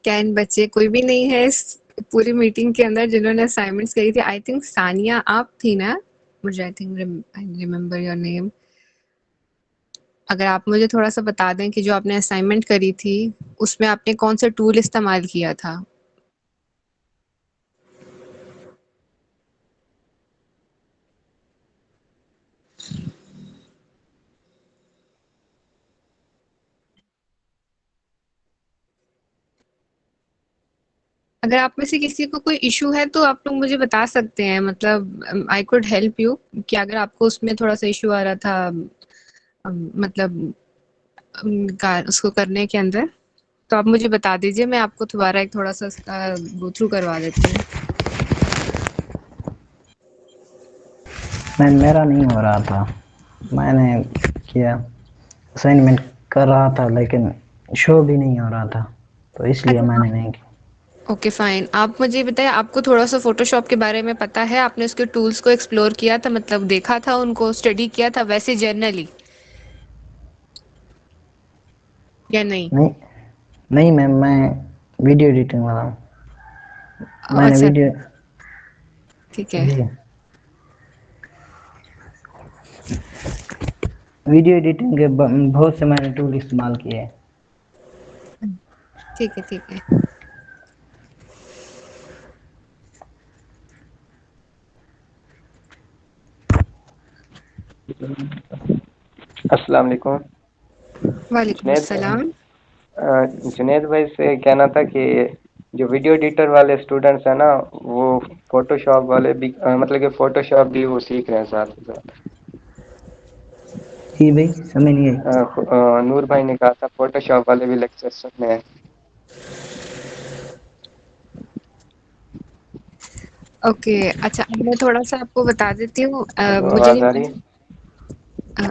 10 बच्चे, कोई भी नहीं है इस पूरी मीटिंग के अंदर जिन्होंने असाइनमेंट्स करी थी। आई थिंक सानिया आप थी ना? मुझे I think I remember your name. अगर आप मुझे थोड़ा-सा बता दें कि जो आपने असाइनमेंट करी थी, उसमें आपने कौन-सा टूल इस्तेमाल किया था? अगर आप में से किसी को कोई इश्यू है तो आप लोग मुझे बता सकते हैं, मतलब आई कुड हेल्प यू कि अगर आपको उसमें थोड़ा-सा इश्यू आ रहा था मतलब उसको करने के अंदर, तो आप मुझे बता दीजिए, मैं आपको दोबारा एक थोड़ा-सा इसका गो थ्रू करवा देती हूँ। मैम मेरा नहीं हो रहा था, मैंने किया, असाइनमेंट कर रहा था लेकिन शो भी नहीं हो रहा था, तो इसलिए अच्छा, मैंने नहीं किया। Okay fine. आप मुझे बताइए, आपको थोड़ा-सा फ़ोटोशॉप के बारे में पता है? आपने उसके टूल्स को एक्सप्लोर किया था, मतलब देखा था उनको, स्टडी किया था वैसे जनरली या नहीं? नहीं, नहीं मैम, मैं वीडियो एडिटिंग वाला हूँ। मैंने अच्छा, वीडियो, ठीक है। जी, वीडियो एडिटिंग के बहुत से मैंने टूल इस्तेमाल किए हैं। ठीक है, ठीक है। अस्सलाम वालेकुम। वालेकुम जुनैद अस्सलाम। जुनैद भाई से कहना था कि जो वीडियो एडिटर वाले स्टूडेंट्स हैं ना, वो फोटोशॉप वाले भी मतलब कि फोटोशॉप भी वो सीख रहे हैं साथ ही साथ। जी भाई, समझ नहीं आई। नूर भाई ने कहा था फोटोशॉप वाले भी लेक्चर सुनने हैं। ओके, अच्छा अब मैं थोड़ा-सा आपको बता देती हूँ हेलो, मुझे आवाज़ नहीं आ रही है? पता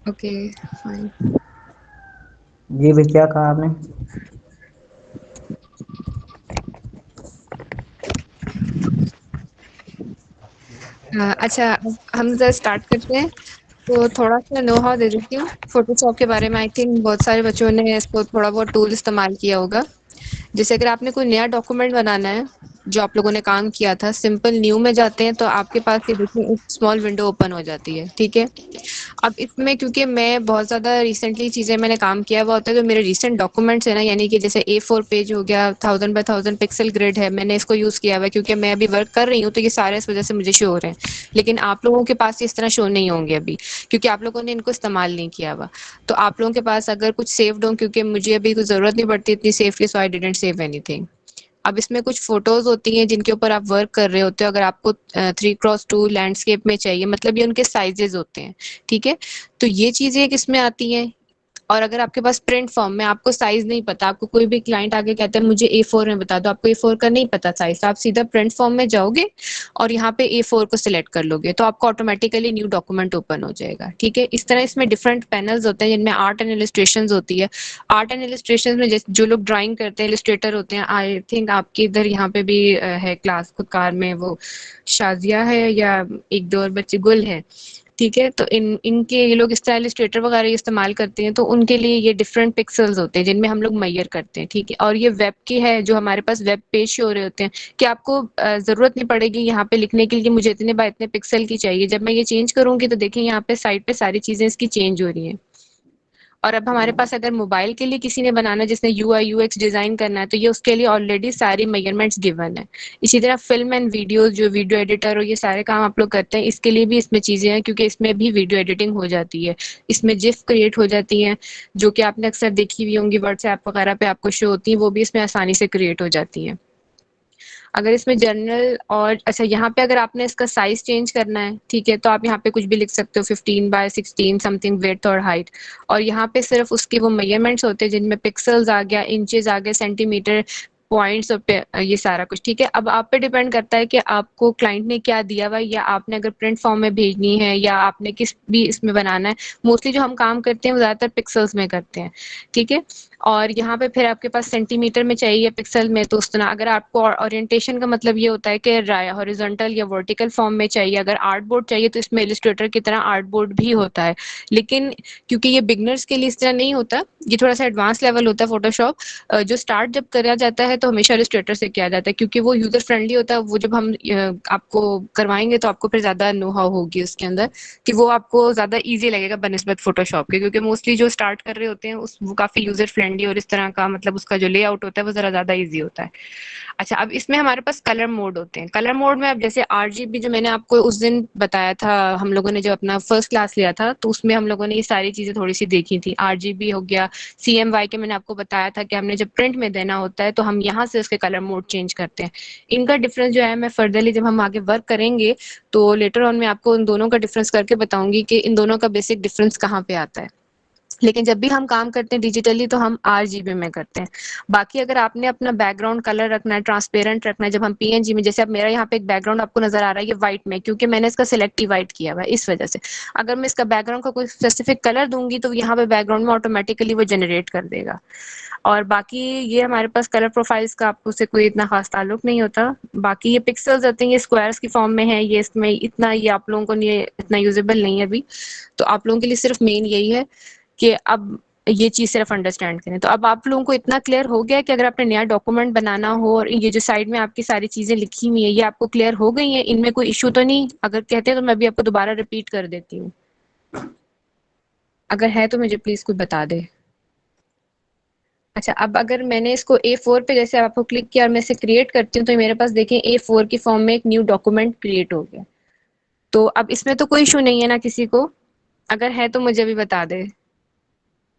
ओके फाइन। जी भाई, क्या कहा आपने? अच्छा हम ज़रा स्टार्ट करते हैं। तो थोड़ा-सा नो हाउ दे देती हूँ फ़ोटोशॉप के बारे में। आई थिंक बहुत सारे बच्चों ने इसको थोड़ा बहुत टूल इस्तेमाल किया होगा। जैसे अगर आपने कोई नया डॉक्यूमेंट बनाना है, जो आप लोगों ने काम किया था, सिंपल न्यू में जाते हैं तो आपके पास ये देखिए एक स्मॉल विंडो ओपन हो जाती है, ठीक है? अब इसमें क्योंकि मैं बहुत ज़्यादा रिसेंटली चीज़ें मैंने काम किया हुआ होता है, तो मेरे रिसेंट डॉक्यूमेंट्स है ना, यानी कि जैसे A4 पेज हो गया, 1000 बाय 1000 पिक्सल ग्रिड है, मैंने इसको यूज़ किया हुआ है क्योंकि मैं अभी वर्क कर रही हूँ, तो ये सारे इस वज़ह से मुझे शो हो रहे हैं। लेकिन आप लोगों के पास इस तरह शो नहीं होंगे अभी, क्योंकि आप लोगों ने इनको इस्तेमाल नहीं किया हुआ। तो आप लोगों के पास अगर कुछ सेव्ड हो, क्योंकि मुझे अभी कुछ ज़रूरत नहीं पड़ती इतनी सेव की, सो आई डिडंट सेव एनीथिंग। अब इसमें कुछ फोटोज होती हैं जिनके ऊपर आप वर्क कर रहे होते हो। अगर आपको 3x2 लैंडस्केप में चाहिए, मतलब ये उनके साइजेस होते हैं, ठीक है? तो ये चीजें किसमें आती हैं? और अगर आपके पास प्रिंट फॉर्म में आपको साइज नहीं पता, आपको कोई भी क्लाइंट आके कहता है मुझे A4 में बता दो, आपको A4 का नहीं पता साइज, तो आप सीधा प्रिंट फॉर्म में जाओगे और यहाँ पे A4 को सिलेक्ट कर लोगे, तो आपको ऑटोमेटिकली न्यू डॉक्यूमेंट ओपन हो जाएगा, ठीक है? इस तरह इसमें डिफरेंट पैनल्स होते हैं जिनमें आर्ट एंड इलस्ट्रेशन होती है। आर्ट एंड इलस्ट्रेशन में जो लोग ड्राइंग करते हैं, इलस्ट्रेटर होते हैं, आई थिंक आपके इधर यहाँ पे भी है क्लास खुदकार में, वो शाजिया है या एक दो और बच्चे, गुल है, ठीक है? तो इनके ये लोग इस तरह इलस्ट्रेटर वगैरह इस्तेमाल करते हैं, तो उनके लिए ये डिफरेंट पिक्सल्स होते हैं जिनमें हम लोग मेजर करते हैं, ठीक है? और ये वेब के है, जो हमारे पास वेब पेज शो हो रहे होते हैं कि आपको जरूरत नहीं पड़ेगी यहाँ पे लिखने के लिए मुझे इतने बाय इतने पिक्सल की चाहिए। जब मैं ये चेंज करूंगी तो देखिए यहाँ पे साइड पे सारी चीजें इसकी चेंज हो रही हैं। और अब हमारे पास अगर मोबाइल के लिए किसी ने बनाना, जिसने यूआई यूएक्स डिजाइन करना है, तो ये उसके लिए ऑलरेडी सारी मेजरमेंट्स गिवन है। इसी तरह फिल्म एंड वीडियो, जो वीडियो एडिटर हो, ये सारे काम आप लोग करते हैं, इसके लिए भी इसमें चीजें हैं, क्योंकि इसमें भी वीडियो एडिटिंग हो जाती है। इसमें जिफ क्रिएट हो जाती हैं, जो कि आपने अक्सर देखी हुई होंगी व्हाट्सएप वगैरह पे आपको शो होती है, वो भी इसमें आसानी से क्रिएट हो जाती है। अगर इसमें जनरल और अच्छा, यहाँ पे अगर आपने इसका साइज चेंज करना है, ठीक है, तो आप यहाँ पे कुछ भी लिख सकते हो, 15 बाय 16 समथिंग विड्थ और हाइट। और यहाँ पे सिर्फ उसके वो मेजरमेंट्स होते हैं जिनमें पिक्सल्स आ गया, इंचेस आ गए, सेंटीमीटर, पॉइंट्स और ये सारा कुछ, ठीक है। अब आप पे डिपेंड करता है कि आपको क्लाइंट ने क्या दिया हुआ है, या आपने अगर प्रिंट फॉर्म में भेजनी है या आपने किस भी इसमें बनाना है। मोस्टली जो हम काम करते हैं वो ज़्यादातर पिक्सल्स में करते हैं, ठीक है। और यहाँ पे फिर आपके पास सेंटीमीटर में चाहिए, पिक्सल में तो उस तरह। अगर आपको ओरिएंटेशन का मतलब ये होता है कि हॉरिजॉन्टल या वर्टिकल फॉर्म में चाहिए, अगर आर्ट बोर्ड चाहिए तो इसमें इलस्ट्रेटर की तरह आर्ट बोर्ड भी होता है। लेकिन क्योंकि ये बिगनर्स के लिए इस तरह नहीं होता, ये थोड़ा सा एडवांस लेवल होता है फोटोशॉप। जो स्टार्ट जब करा जाता है तो हमेशा इलस्ट्रेटर से किया जाता है, क्योंकि वो यूजर फ्रेंडली होता है। वो जब हम आपको करवाएंगे तो आपको फिर ज्यादा नो हाउ होगी उसके अंदर, कि वो आपको ज्यादा इजी लगेगा बनिस्बत फोटोशॉप के, क्योंकि मोस्टली जो स्टार्ट कर रहे होते हैं वो काफी यूजर फ्रेंडली और इस तरह का, मतलब उसका जो लेआउट होता है वो जरा ज्यादा ईजी होता है। अच्छा, अब इसमें हमारे पास कलर मोड होते हैं। कलर मोड में अब जैसे आरजीबी जो मैंने आपको उस दिन बताया था, हम लोगों ने जब अपना फर्स्ट क्लास लिया था तो उसमें हम लोगों ने ये सारी चीजें थोड़ी सी देखी थी। आरजीबी हो गया, सीएमवाई के मैंने आपको बताया था कि हमने जब प्रिंट में देना होता है तो हम यहाँ से उसके कलर मोड चेंज करते हैं। इनका डिफरेंस जो है मैं फर्दरली जब हम आगे वर्क करेंगे तो लेटर ऑन मैं आपको इन दोनों का डिफरेंस करके बताऊंगी कि इन दोनों का बेसिक डिफरेंस कहाँ पे आता है। लेकिन जब भी हम काम करते हैं डिजिटली तो हम आरजीबी में करते हैं। बाकी अगर आपने अपना बैकग्राउंड कलर रखना है, ट्रांसपेरेंट रखना है, जब हम पीएनजी में, जैसे अब मेरा यहाँ पे एक बैकग्राउंड आपको नजर आ रहा है ये व्हाइट में, क्योंकि मैंने इसका सिलेक्ट ही व्हाइट किया हुआ है इस वजह से। अगर मैं इसका बैकग्राउंड का कोई स्पेसिफिक कलर दूंगी तो यहाँ पे बैकग्राउंड में ऑटोमेटिकली वो जनरेट कर देगा। और बाकी ये हमारे पास कलर प्रोफाइल्स का आपको से कोई इतना खास ताल्लुक नहीं होता। बाकी ये पिक्सल्स होते हैं, ये स्क्वायर्स की फॉर्म में है, ये इसमें इतना, ये आप लोगों को नहीं, इतना यूजेबल नहीं है अभी। तो आप लोगों के लिए सिर्फ मेन यही है कि अब ये चीज सिर्फ अंडरस्टैंड करें। तो अब आप लोगों को इतना क्लियर हो गया कि अगर आपने नया डॉक्यूमेंट बनाना हो और ये जो साइड में आपकी सारी चीजें लिखी हुई है ये आपको क्लियर हो गई है, इनमें कोई इशू तो नहीं? अगर कहते हैं तो मैं भी आपको दोबारा रिपीट कर देती हूँ, अगर है तो मुझे प्लीज कुछ बता दे। अच्छा, अब अगर मैंने इसको A4 पे जैसे आपको क्लिक किया और मैं इसे क्रिएट करती हूँ तो मेरे पास देखें A4 की फॉर्म में एक न्यू डॉक्यूमेंट क्रिएट हो गया। तो अब इसमें तो कोई इशू नहीं है ना किसी को? अगर है तो मुझे भी बता दे,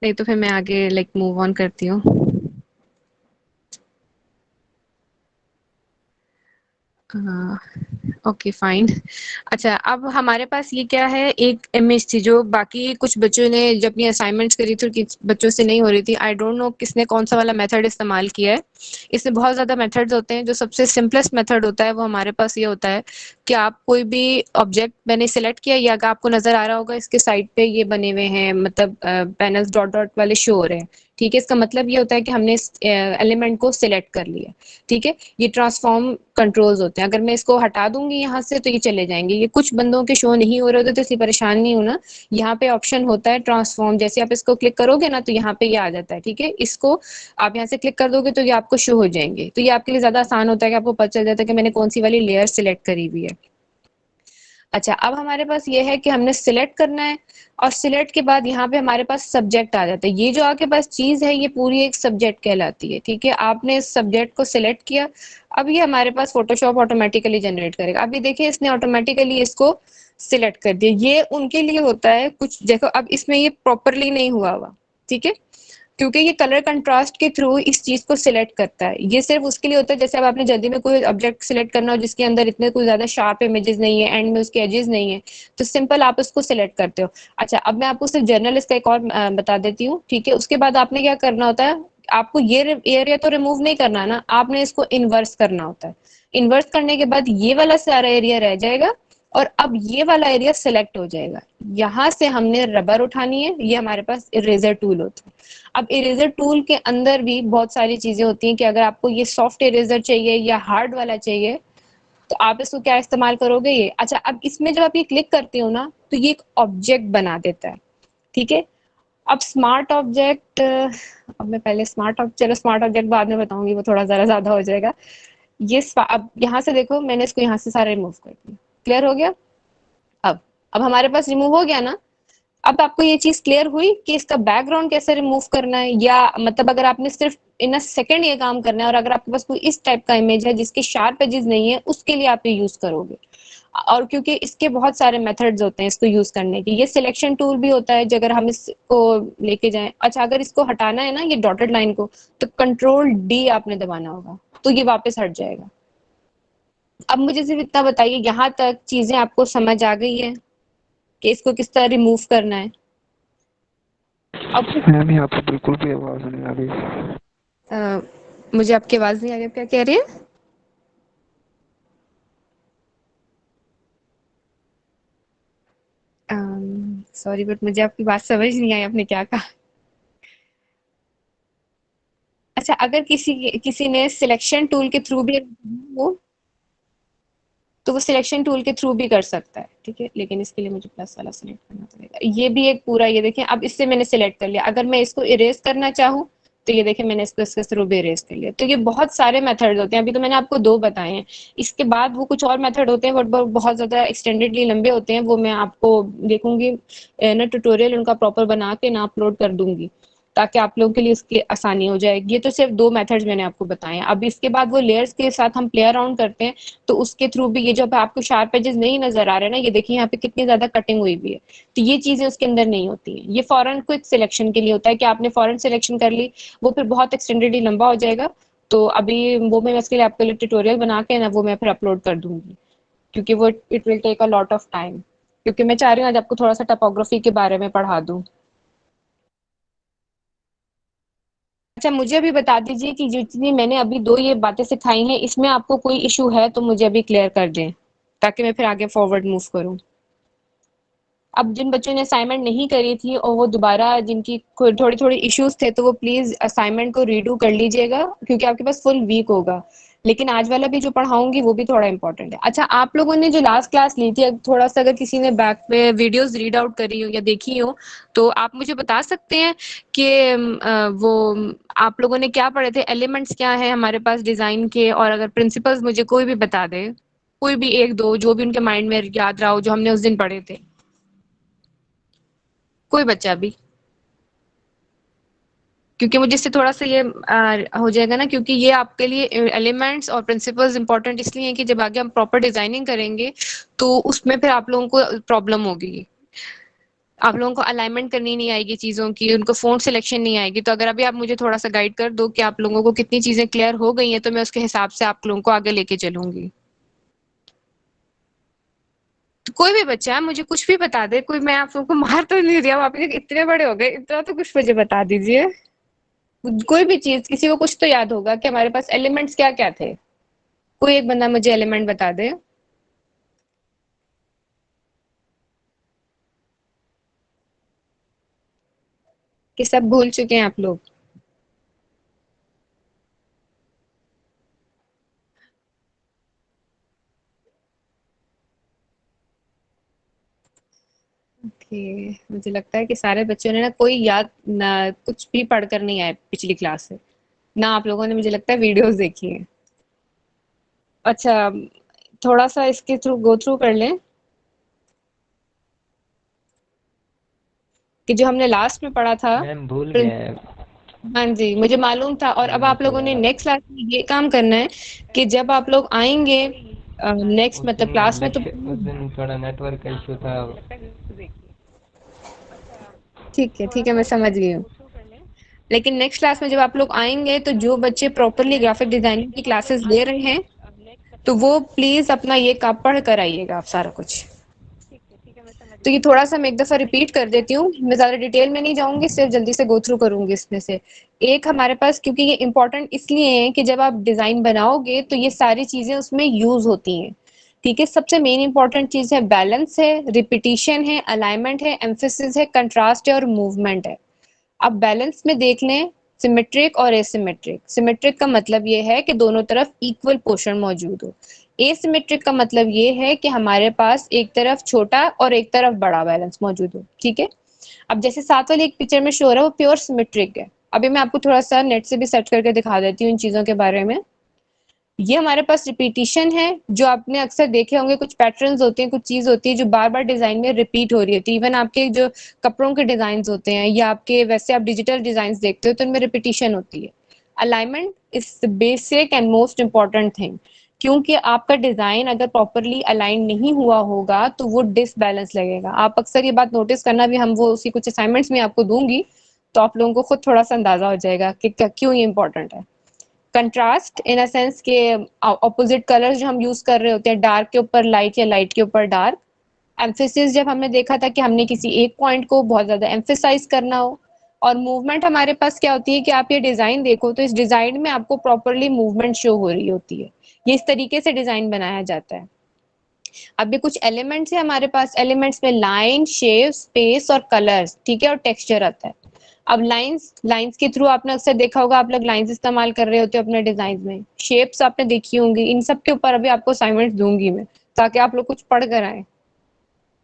नहीं तो फिर मैं आगे लाइक मूव ऑन करती हूँ। हाँ, ओके फाइन। अच्छा, अब हमारे पास ये क्या है, एक इमेज थी जो बाकी कुछ बच्चों ने जब अपनी असाइनमेंट्स करी थी और किस बच्चों से नहीं हो रही थी। आई डोंट नो किसने कौन सा वाला मेथड इस्तेमाल किया है। इसमें बहुत ज्यादा मेथड्स होते हैं, जो सबसे सिंपलेस्ट मेथड होता है वो हमारे पास ये होता है कि आप कोई भी ऑब्जेक्ट मैंने सिलेक्ट किया, या अगर आपको नजर आ रहा होगा इसके साइड पे ये बने हुए हैं, मतलब पैनल्स डॉट डॉट वाले शो हो रहे हैं, ठीक है। इसका मतलब ये होता है कि हमने इस एलिमेंट को सिलेक्ट कर लिया, ठीक है। ये ट्रांसफॉर्म कंट्रोल्स होते हैं। अगर मैं इसको हटा दूंगी यहाँ से तो ये चले जाएंगे। ये कुछ बंदों के शो नहीं हो रहे होते तो इसलिए परेशान नहीं होना। यहाँ पे ऑप्शन होता है ट्रांसफॉर्म, जैसे आप इसको क्लिक करोगे ना तो यहाँ पे ये आ जाता है, ठीक है। इसको आप यहाँ से क्लिक कर दोगे तो ये आपको शो हो जाएंगे। तो ये आपके लिए ज्यादा आसान होता है कि आपको पता चल जाता है कि मैंने कौन सी वाली लेयर सिलेक्ट करी हुई है। अच्छा, अब हमारे पास ये है कि हमने सिलेक्ट करना है, और सिलेक्ट के बाद यहाँ पे हमारे पास सब्जेक्ट आ जाता है। ये जो आपके पास चीज है ये पूरी एक सब्जेक्ट कहलाती है, ठीक है। आपने इस सब्जेक्ट को सिलेक्ट किया, अब ये हमारे पास फोटोशॉप ऑटोमेटिकली जनरेट करेगा। अभी देखिए इसने ऑटोमेटिकली इसको सिलेक्ट कर दिया। ये उनके लिए होता है कुछ, देखो अब इसमें ये प्रॉपरली नहीं हुआ, ठीक है, क्योंकि ये कलर कंट्रास्ट के थ्रू इस चीज को सिलेक्ट करता है। ये सिर्फ उसके लिए होता है जैसे अब आपने जल्दी में कोई ऑब्जेक्ट सिलेक्ट करना हो जिसके अंदर इतने कोई ज्यादा शार्प इमेजेस नहीं है, एंड में उसके एजेस नहीं है, तो सिंपल आप उसको सिलेक्ट करते हो। अच्छा, अब मैं आपको सिर्फ जर्नल इसका एक और बता देती हूँ, ठीक है। उसके बाद आपने क्या करना होता है, आपको ये एरिया तो रिमूव नहीं करना ना, आपने इसको इन्वर्स करना होता है। इन्वर्स करने के बाद ये वाला सारा एरिया रह जाएगा और अब ये वाला एरिया सिलेक्ट हो जाएगा। यहाँ से हमने रबर उठानी है, ये हमारे पास इरेजर टूल होता है। अब इरेजर टूल के अंदर भी बहुत सारी चीजें होती हैं कि अगर आपको ये सॉफ्ट इरेजर चाहिए या हार्ड वाला चाहिए तो आप इसको क्या इस्तेमाल करोगे ये। अच्छा, अब इसमें जब आप ये क्लिक करते हो ना तो ये एक ऑब्जेक्ट बना देता है, ठीक है। अब स्मार्ट ऑब्जेक्ट, अब मैं पहले चलो स्मार्ट ऑब्जेक्ट बाद में बताऊंगी, वो थोड़ा जरा ज्यादा हो जाएगा। अब यहाँ से देखो मैंने इसको यहाँ से सारा रिमूव कर दिया, क्लियर हो गया। अब हमारे पास रिमूव हो गया ना। अब आपको ये चीज क्लियर हुई कि इसका बैकग्राउंड कैसे रिमूव करना है, या मतलब अगर आपने सिर्फ इन अ सेकंड ये काम करना है और अगर आपके पास कोई इस टाइप का इमेज है जिसके शार्प एजेस नहीं है उसके लिए आप ये यूज करोगे। और क्योंकि इसके बहुत सारे मेथड्स होते हैं इसको यूज करने के, ये सिलेक्शन टूल भी होता है जो अगर हम इसको लेके जाएं। अच्छा, अगर इसको हटाना है ना ये डॉटेड लाइन को, तो कंट्रोल D आपने दबाना होगा, तो ये वापस हट जाएगा। अब मुझे सिर्फ इतना बताइए, यहाँ तक चीजें आपको समझ आ गई है कि इसको किस तरह रिमूव करना है? अब मैम यहाँ पे बिल्कुल भी आवाज नहीं आ रही। मुझे आपकी आवाज नहीं आ रही, आप क्या कह रही है? सॉरी बट मुझे आपकी बात समझ नहीं आई, आपने क्या कहा? अच्छा, अगर किसी ने सिलेक्शन टूल के थ्रू भी वो तो वो सिलेक्शन टूल के थ्रू भी कर सकता है, ठीक है, लेकिन इसके लिए मुझे प्लस वाला सिलेक्ट करना पड़ेगा। ये भी एक पूरा, ये देखिए अब इससे मैंने सिलेक्ट कर लिया, अगर मैं इसको इरेज करना चाहूँ तो ये देखिए मैंने इसको इसके थ्रू भी इरेज कर लिया। तो ये बहुत सारे मेथड होते हैं, अभी तो मैंने आपको 2 बताए हैं। इसके बाद वो कुछ और मेथड होते हैं बट बहुत ज्यादा एक्सटेंडेडली लंबे होते हैं, वो मैं आपको देखूंगी ना, ट्यूटोरियल उनका प्रॉपर बना के ना अपलोड कर दूंगी, ताकि आप लोगों के लिए इसकी आसानी हो जाएगी। ये तो सिर्फ 2 मेथड्स मैंने आपको बताए हैं। अब इसके बाद वो लेयर्स के साथ हम प्ले अराउंड करते हैं, तो उसके थ्रू भी ये जो आपको शार्प एजेस नहीं नजर आ रहे हैं ना, ये देखिए यहाँ पे कितनी ज्यादा कटिंग हुई भी है, तो ये चीजें उसके अंदर नहीं होती हैं। ये फॉरन क्विक सिलेक्शन के लिए होता है कि आपने फॉरन सिलेक्शन कर ली, वो फिर बहुत एक्सटेंडेडली लंबा हो जाएगा। तो अभी वो मैं इसके लिए आपके लिए ट्यूटोरियल बना के ना वो मैं फिर अपलोड कर दूंगी, क्योंकि वो it will take a lot of time, क्योंकि मैं चाह रही हूँ आज आपको थोड़ा सा टपोग्राफी के बारे में पढ़ा दूं। अच्छा, मुझे अभी बता दीजिए कि जितनी मैंने अभी 2 ये बातें सिखाई हैं, इसमें आपको कोई इश्यू है तो मुझे अभी क्लियर कर दें, ताकि मैं फिर आगे फॉरवर्ड मूव करूं। अब जिन बच्चों ने असाइनमेंट नहीं करी थी और वो दोबारा जिनकी थोड़ी थोड़ी इश्यूज थे, तो वो प्लीज असाइनमेंट को रीडू कर लीजिएगा, क्योंकि आपके पास फुल वीक होगा। लेकिन आज वाला भी जो पढ़ाऊंगी वो भी थोड़ा इंपॉर्टेंट है। अच्छा, आप लोगों ने जो लास्ट क्लास ली थी, थोड़ा सा अगर किसी ने बैक पे वीडियोस रीड आउट करी हो या देखी हो, तो आप मुझे बता सकते हैं कि वो आप लोगों ने क्या पढ़े थे, एलिमेंट्स क्या है हमारे पास डिजाइन के, और अगर प्रिंसिपल्स मुझे कोई भी बता दे, कोई भी एक दो जो भी उनके माइंड में याद रहा हो, जो हमने उस दिन पढ़े थे, कोई बच्चा भी, क्योंकि मुझे इससे थोड़ा सा ये हो जाएगा ना, क्योंकि ये आपके लिए एलिमेंट्स और प्रिंसिपल्स इंपॉर्टेंट इसलिए हैं कि जब आगे हम प्रॉपर डिजाइनिंग करेंगे तो उसमें फिर आप लोगों को प्रॉब्लम होगी, आप लोगों को अलाइनमेंट करनी नहीं आएगी चीजों की, उनको फोन सिलेक्शन नहीं आएगी। तो अगर अभी आप मुझे थोड़ा सा गाइड कर दो कि आप लोगों को कितनी चीजें क्लियर हो गई हैं, तो मैं उसके हिसाब से आप लोगों को आगे लेके चलूंगी। तो कोई भी बच्चा है मुझे कुछ भी बता दे, कोई, मैं आप लोगों को मार तो नहीं दिया, आप इतने बड़े हो गए, इतना तो कुछ मुझे बता दीजिए। कोई भी चीज, किसी को कुछ तो याद होगा कि हमारे पास एलिमेंट्स क्या क्या थे। कोई एक बंदा मुझे एलिमेंट बता दे। कि सब भूल चुके हैं आप लोग? ओके, मुझे लगता है कि सारे बच्चों ने ना, कोई याद ना, कुछ भी पढ़कर नहीं आए पिछली क्लास से, ना आप लोगों ने मुझे लगता है वीडियोस देखी है। अच्छा, थोड़ा सा इसके थ्रू गो थ्रू कर लें कि जो हमने लास्ट में पढ़ा था। मैम भूल गए प्रिंस- हैं। हाँ जी, मुझे मालूम था, और अब मुझे आप तो लोगों ने यार नेक्स्ट क्लास में ये काम करना है कि जब आप लोग आएंगे नेक्स्ट उस मतलब दिन क्लास में, तो उस दिन थोड़ा नेटवर्क का इशू था। ठीक है, मैं समझ गई हूँ। लेकिन नेक्स्ट क्लास में जब आप लोग आएंगे, तो जो बच्चे प्रॉपरली ग्राफिक डिजाइनिंग की क्लासेस ले रहे हैं, तो वो प्लीज अपना ये काम पढ़ कर आइएगा आप सारा कुछ। तो ये थोड़ा सा मैं एक दफा रिपीट कर देती हूँ, मैं ज्यादा डिटेल में नहीं जाऊंगी, सिर्फ जल्दी से गो थ्रू करूंगी इसमें से। एक हमारे पास, क्योंकि ये इंपॉर्टेंट इसलिए है कि जब आप डिजाइन बनाओगे तो ये सारी चीजें उसमें यूज होती हैं, ठीक है। सबसे मेन इंपॉर्टेंट चीज है बैलेंस है, रिपीटिशन है, अलाइनमेंट है, एम्फेसिस है, कंट्रास्ट है और मूवमेंट है। अब बैलेंस में देख लें, सिमेट्रिक और एसिमेट्रिक। सिमेट्रिक का मतलब ये है कि दोनों तरफ इक्वल पोर्शन मौजूद हो। एसिमेट्रिक का मतलब ये है कि हमारे पास एक तरफ छोटा और एक तरफ बड़ा बैलेंस मौजूद हो, ठीक है। अब जैसे साथ वाली एक पिक्चर में शो हो रहा है, वो प्योर सिमेट्रिक है। अभी मैं आपको थोड़ा सा नेट से भी सर्च करके दिखा देती हूँ इन चीजों के बारे में। ये हमारे पास रिपीटिशन है, जो आपने अक्सर देखे होंगे, कुछ पैटर्न्स होते हैं, कुछ चीज होती है जो बार बार डिजाइन में रिपीट हो रही होती है। इवन आपके जो कपड़ों के डिजाइन होते हैं, या आपके वैसे आप डिजिटल डिजाइन देखते हो, तो इनमें रिपीटिशन होती है। Alignment is the basic and most important thing, क्योंकि आपका डिजाइन अगर प्रॉपरली अलाइन नहीं हुआ होगा तो वो डिसबैलेंस लगेगा। आप अक्सर ये बात नोटिस करना, भी हम वो उसी कुछ असाइनमेंट्स में आपको दूंगी, तो आप लोगों को खुद थोड़ा सा अंदाजा हो जाएगा कि क्यों ये इंपॉर्टेंट है। कंट्रास्ट इन अ सेंस के ऑपोजिट कलर्स जो हम यूज कर रहे होते हैं, डार्क के ऊपर लाइट या लाइट के ऊपर डार्क। एम्फेसिस, जब हमने देखा था कि हमने किसी एक पॉइंट को बहुत ज्यादा एम्फेसाइज करना हो। और मूवमेंट हमारे पास क्या होती है कि आप ये डिजाइन देखो तो इस डिजाइन में आपको प्रॉपरली मूवमेंट शो हो रही होती है। ये इस तरीके से डिजाइन बनाया जाता है। अब ये कुछ एलिमेंट्स है हमारे पास, एलिमेंट्स में लाइन, शेप, स्पेस और कलर्स, ठीक है, और टेक्सचर आता है। अब लाइंस के थ्रू आपने अक्सर देखा होगा, आप लोग लाइंस इस्तेमाल कर रहे होते हो अपने डिजाइन में। शेप्स आपने देखी होंगी। इन सब के ऊपर अभी आपको असाइनमेंट दूंगी मैं, ताकि आप लोग कुछ पढ़ कर आए।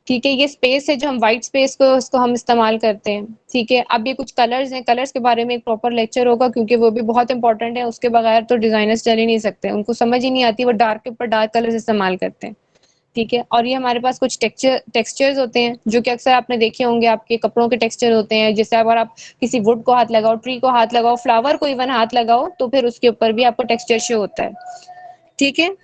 ठीक है, ये स्पेस है जो हम व्हाइट स्पेस को उसको हम इस्तेमाल करते हैं। ठीक है, अब ये कुछ कलर्स हैं, कलर्स के बारे में एक प्रॉपर लेक्चर होगा, क्योंकि वो भी बहुत इंपॉर्टेंट है। उसके बगैर तो डिजाइनर्स चल ही नहीं सकते, उनको समझ ही नहीं आती, वो डार्क के ऊपर डार्क कलर्स इस्तेमाल करते हैं। ठीक है, और ये हमारे पास कुछ टेक्सचर्स होते हैं जो कि अक्सर आपने देखे होंगे, आपके कपड़ों के टेक्सचर होते हैं। जैसे अगर आप किसी वुड को हाथ लगाओ, ट्री को हाथ लगाओ, फ्लावर को इवन हाथ लगाओ, तो फिर उसके ऊपर भी आपको टेक्सचर शो होता है। ठीक है।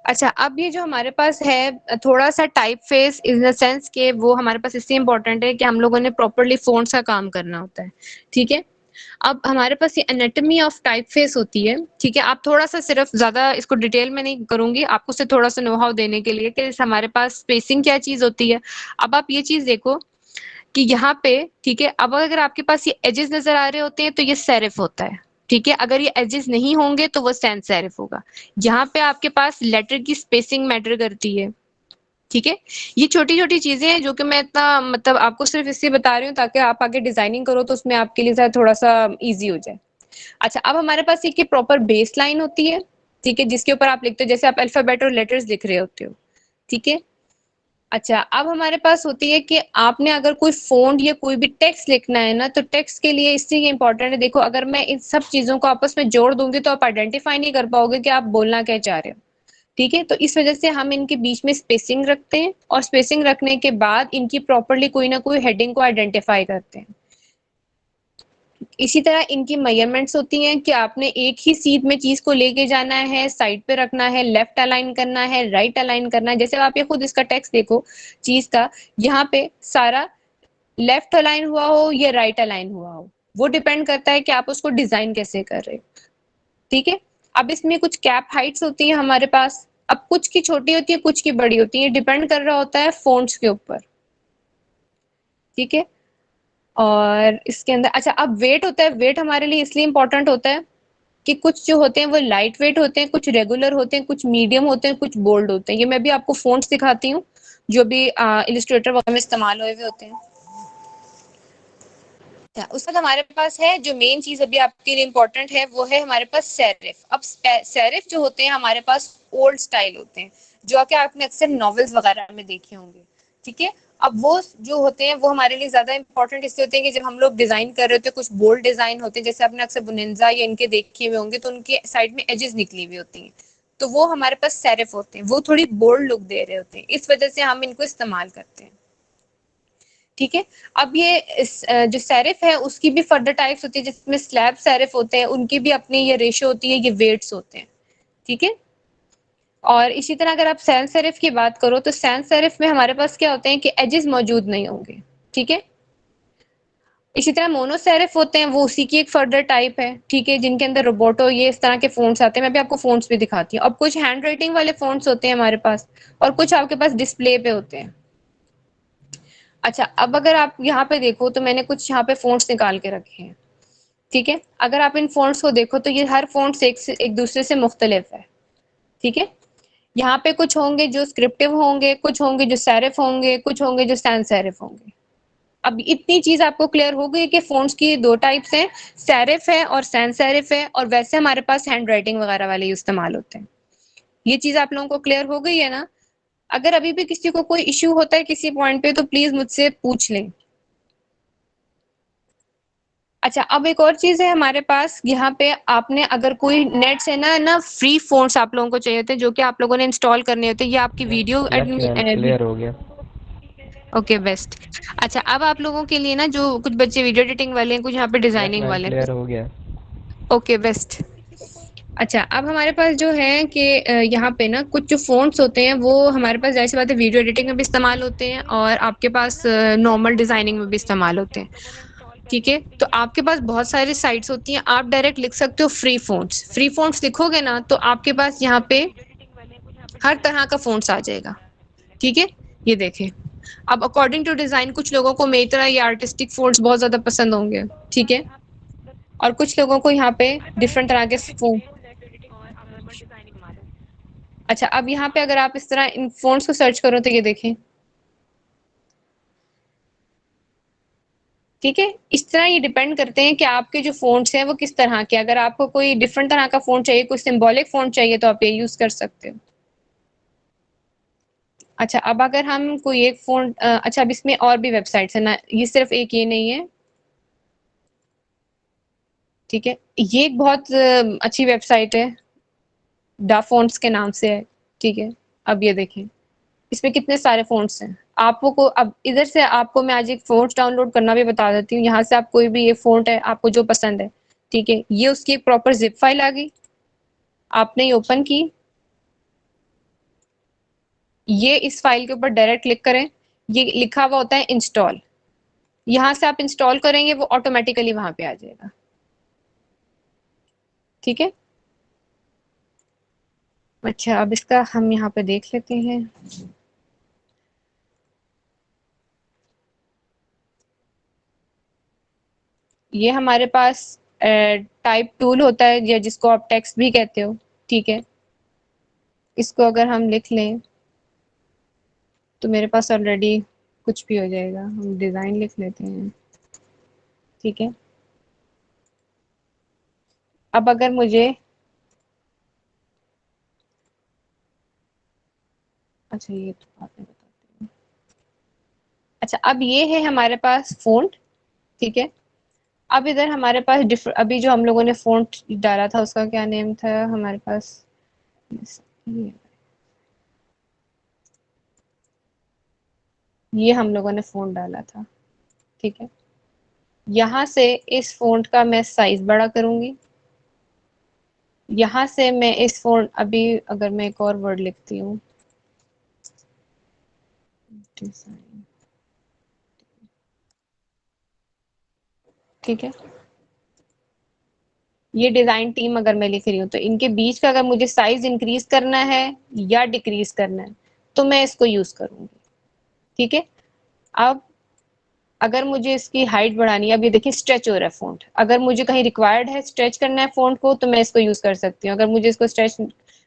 अच्छा, अब ये जो हमारे पास है थोड़ा सा type face in the sense के वो हमारे पास इसलिए इम्पोर्टेंट है कि हम लोगों ने प्रॉपरली फोन्ट्स का काम करना होता है। ठीक है, अब हमारे पास ये एनाटॉमी ऑफ टाइप फेस होती है। ठीक है, आप थोड़ा सा सिर्फ ज्यादा इसको डिटेल में नहीं करूंगी, आपको सिर्फ थोड़ा सा नो हाउ देने के लिए कि हमारे पास स्पेसिंग क्या चीज होती है। अब आप ये चीज देखो कि यहाँ पे, ठीक है, अब अगर आपके पास ये एजेस नजर आ रहे होते हैं तो ये सेरिफ होता है। ठीक है, अगर ये एजेस नहीं होंगे तो वो सैन सेरिफ होगा। यहाँ पे आपके पास लेटर की स्पेसिंग मैटर करती है। ठीक है, ये छोटी छोटी चीजें हैं जो कि मैं इतना मतलब आपको सिर्फ इसलिए बता रही हूँ ताकि आप आगे डिजाइनिंग करो तो उसमें आपके लिए थोड़ा सा इजी हो जाए। अच्छा, अब हमारे पास एक प्रॉपर बेस लाइन होती है। ठीक है, जिसके ऊपर आप लिखते हो, जैसे आप अल्फाबेट और लेटर्स लिख रहे होते हो। ठीक है, अच्छा, अब हमारे पास होती है कि आपने अगर कोई फ़ॉन्ट या कोई भी टेक्स्ट लिखना है ना, तो टेक्स्ट के लिए इसलिए इम्पोर्टेंट है। देखो, अगर मैं इन सब चीज़ों को आपस में जोड़ दूँगी तो आप आइडेंटिफ़ाई नहीं कर पाओगे कि आप बोलना क्या चाह रहे हो। ठीक है? तो इस वज़ह से हम इनके बीच में स्पेसिंग रखते हैं और स्पेसिंग रखने के बाद इनकी प्रॉपर्ली कोई ना कोई हेडिंग को आइडेंटिफ़ाई करते हैं। इसी तरह इनकी मेजरमेंट्स होती हैं कि आपने एक ही सीध में चीज को लेके जाना है, साइड पे रखना है, लेफ्ट अलाइन करना है, राइट अलाइन करना है। जैसे आप ये खुद इसका टेक्स्ट देखो चीज का, यहाँ पे सारा लेफ्ट अलाइन हुआ हो या राइट अलाइन हुआ हो, वो डिपेंड करता है कि आप उसको डिजाइन कैसे कर रहे हो। ठीक है, अब इसमें कुछ कैप हाइट्स होती है हमारे पास। अब कुछ की छोटी होती है, कुछ की बड़ी होती है, डिपेंड कर रहा होता है फोन्ट्स के ऊपर। ठीक है, और इसके अंदर अच्छा, अब वेट होता है। वेट हमारे लिए इसलिए इंपॉर्टेंट होता है कि कुछ जो होते हैं वो लाइट वेट होते हैं, कुछ रेगुलर होते हैं, कुछ मीडियम होते हैं, कुछ बोल्ड होते हैं। ये मैं भी आपको फोन्ट्स दिखाती हूँ जो भी इलिस्ट्रेटर वगैरह में इस्तेमाल हुए होते हैं। अच्छा, उसके बाद हमारे पास है जो मेन चीज अभी आपके लिए इम्पोर्टेंट है, वो है हमारे पास सेरिफ। अब सेरिफ जो होते हैं हमारे पास ओल्ड स्टाइल होते हैं, जो कि आपने अक्सर नॉवेल्स वगैरह में देखे होंगे। ठीक है, अब वो जो होते हैं वो हमारे लिए ज्यादा इंपॉर्टेंट इसलिए होते हैं कि जब हम लोग डिजाइन कर रहे होते हैं, कुछ बोल्ड डिजाइन होते हैं, जैसे आपने अक्सर बुनिंजा या इनके देखे हुए होंगे, तो उनके साइड में एजेस निकली हुई होती हैं, तो वो हमारे पास सेरिफ होते हैं। वो थोड़ी बोल्ड लुक दे रहे होते हैं, इस वजह से हम इनको इस्तेमाल करते हैं। ठीक है, अब ये जो सेरिफ है उसकी भी फर्दर टाइप्स होती है, जिसमें स्लैब सेरिफ होते हैं, उनकी भी अपनी ये रेशो होती है, ये वेट्स होते हैं। ठीक है, और इसी तरह अगर आप सैंस सेरिफ की बात करो तो सैंस सेरिफ में हमारे पास क्या होते हैं कि एजेस मौजूद नहीं होंगे। ठीक है, इसी तरह मोनोसेरिफ होते हैं, वो उसी की एक फर्दर टाइप है। ठीक है, जिनके अंदर रोबोटो ये इस तरह के फोन्ट्स आते हैं। मैं भी आपको फोन्ट्स भी दिखाती हूँ। अब कुछ हैंड राइटिंग वाले फोन्ट्स होते हैं हमारे पास, और कुछ आपके पास डिस्प्ले पे होते हैं। अच्छा, अब अगर आप यहाँ पे देखो तो मैंने कुछ यहाँ पे फोन्ट्स निकाल के रखे हैं। ठीक है, अगर आप इन फोन्ट्स को देखो तो ये हर फोन्ट्स एक दूसरे से मुख्तलिफ है। ठीक है, यहाँ पे कुछ होंगे जो स्क्रिप्टिव होंगे, कुछ होंगे जो सेरिफ होंगे, कुछ होंगे जो सैंस सेरिफ होंगे। अब इतनी चीज आपको क्लियर हो गई कि फोन्ट्स की दो टाइप्स हैं, सेरिफ है और सैंस सेरिफ है, और वैसे हमारे पास हैंड राइटिंग वगैरह वाले इस्तेमाल होते हैं। ये चीज आप लोगों को क्लियर हो गई है ना? अगर अभी भी किसी को कोई इश्यू होता है किसी पॉइंट पे तो प्लीज मुझसे पूछ लें। अच्छा, अब एक और चीज है हमारे पास यहाँ पे, आपने अगर कोई नेट से ना फ्री फोन्स आप लोगों को चाहिए होते हैं जो कि आप लोगों ने इंस्टॉल करने होते हैं, ये आपकी वीडियो यस मैम, क्लियर हो गया। Okay, best. अच्छा, अब आप लोगों के लिए ना जो कुछ बच्चे वीडियो एडिटिंग वाले हैं, कुछ यहाँ पे यस डिजाइनिंग मैम, वाले हैं। क्लियर हो गया। Okay, best. अच्छा, अब हमारे पास जो है कि यहाँ पे ना कुछ जो फ़ॉन्ट्स होते हैं वो हमारे पास ज़ाहिर सी बात है वीडियो एडिटिंग में भी इस्तेमाल होते हैं और आपके पास नॉर्मल डिज़ाइनिंग में भी इस्तेमाल होते हैं। ठीक है? तो आपके पास बहुत सारी साइट्स होती हैं, आप डायरेक्ट लिख सकते हो फ्री फ़ॉन्ट्स। फ्री फ़ॉन्ट्स लिखोगे ना तो आपके पास यहाँ पे हर तरह का फ़ॉन्ट्स आ जाएगा, ठीक है? ये देखें। अब अकॉर्डिंग टू डिज़ाइन कुछ लोगों को मेरी तरह ये आर्टिस्टिक फ़ॉन्ट्स बहुत ज़्यादा पसंद होंगे, ठीक है? और कुछ लोगों को यहाँ पे डिफरेंट तरह के फ़ॉन्ट। अच्छा, अब यहाँ पे अगर आप इस तरह इन फ़ॉन्ट्स को सर्च करो तो ये देखें। ठीक है? इस तरह ये डिपेंड करते हैं कि आपके जो फ़ॉन्ट्स हैं वो किस तरह के। अगर आपको कोई डिफरेंट तरह का फ़ॉन्ट चाहिए, कोई सिंबॉलिक फ़ॉन्ट चाहिए तो आप ये यूज़ कर सकते हो। अच्छा, अब अगर हम कोई एक फ़ॉन्ट अच्छा अब इसमें और भी वेबसाइट्स हैं ना, ये सिर्फ़ एक ये नहीं है। ठीक है? ये एक बहुत अच्छी वेबसाइट है, दा फ़ॉन्ट्स के नाम से है, ठीक है? अब ये देखें, इसमें कितने सारे फ़ॉन्ट्स हैं। आपको को अब इधर से आपको मैं आज एक फ़ॉन्ट्स डाउनलोड करना भी बता देती हूँ। यहाँ से आप कोई भी ये फ़ॉन्ट है, आपको जो पसंद है, ठीक है? ये उसकी एक प्रॉपर ज़िप फ़ाइल आ गई, आपने ये ओपन की, ये इस फ़ाइल के ऊपर डायरेक्ट क्लिक करें, ये लिखा हुआ होता है इंस्टॉल। यहाँ से आप इंस्टॉल करेंगे, वो ऑटोमैटिकली वहाँ पे आ जाएगा। ठीक है? अच्छा, अब इसका हम यहाँ पे देख लेते हैं। ये हमारे पास टाइप टूल होता है या जिसको आप टेक्स्ट भी कहते हो, ठीक है? इसको अगर हम लिख लें तो मेरे पास ऑलरेडी कुछ भी हो जाएगा। हम डिज़ाइन लिख लेते हैं, ठीक है? अब अगर मुझे अच्छा ये तो आपने बता दिया। अच्छा, अब ये है हमारे पास फ़ॉन्ट, ठीक है? अब इधर हमारे पास अभी जो हम लोगों ने फ़ॉन्ट डाला था उसका क्या नेम था हमारे पास? ये हम लोगों ने फ़ॉन्ट डाला था, ठीक है? यहाँ से इस फ़ॉन्ट का मैं साइज़ बड़ा करूँगी। यहाँ से मैं इस फ़ॉन्ट अभी अगर मैं एक और वर्ड लिखती हूँ, डिज़ाइन, ठीक है? ये डिज़ाइन टीम अगर मैं लिख रही हूँ, तो इनके बीच का अगर मुझे साइज़ इंक्रीज़ करना है या डिक्रीज़ करना है, तो मैं इसको यूज़ करूँगी, ठीक है? अब अगर मुझे इसकी हाइट बढ़ानी है, अब ये देखिए स्ट्रेच हो रहा है फ़ॉन्ट। अगर मुझे कहीं रिक्वायर्ड है स्ट्रेच करना है फ़ॉन्ट को, तो मैं इसको यूज़ कर सकती हूँ। अगर मुझे इसको स्ट्रेच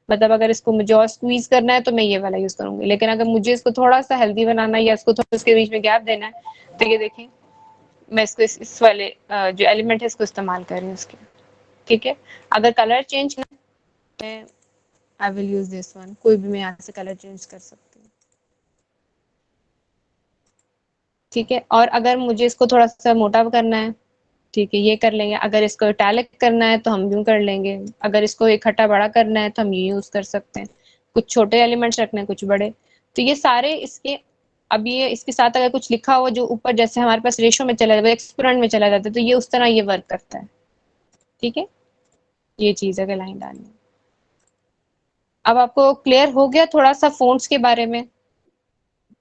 मतलब अगर इसको मुझे और स्क्वीज़ करना है, तो मैं ये वाला यूज़ करूँगी। लेकिन अगर मुझे इसको थोड़ा-सा हेल्दी बनाना है या इसको थोड़ा इसके बीच में गैप देना है, तो ये देखें, मैं इसको इस वाले जो एलिमेंट है इसको इस्तेमाल कर रही हूँ इसके, ठीक है? अगर कलर चेंज करना है, मैं I will use this one, कोई भी मैं यहाँ से कलर चेंज कर सकती हूँ, ठीक है? और अगर मुझे इसको थोड़ा-सा मोटा करना है, ठीक है, ये कर लेंगे। अगर इसको इटैलिक करना है तो हम यूँ कर लेंगे। अगर इसको इकट्ठा बड़ा करना है तो हम ये यूज़ कर सकते हैं। कुछ छोटे एलिमेंट्स रखने हैं, कुछ बड़े। तो ये सारे इसके अब ये इसके साथ अगर कुछ लिखा हो जो ऊपर जैसे हमारे पास रेशो में चला जाता है, एक्सपोनेंट में चला जाता है, तो ये उस तरह ये वर्क करता है। ठीक है? ये चीज़ अगर लाइन डालनी है। अब आपको क्लियर हो गया थोड़ा-सा फ़ॉन्ट्स के बारे में?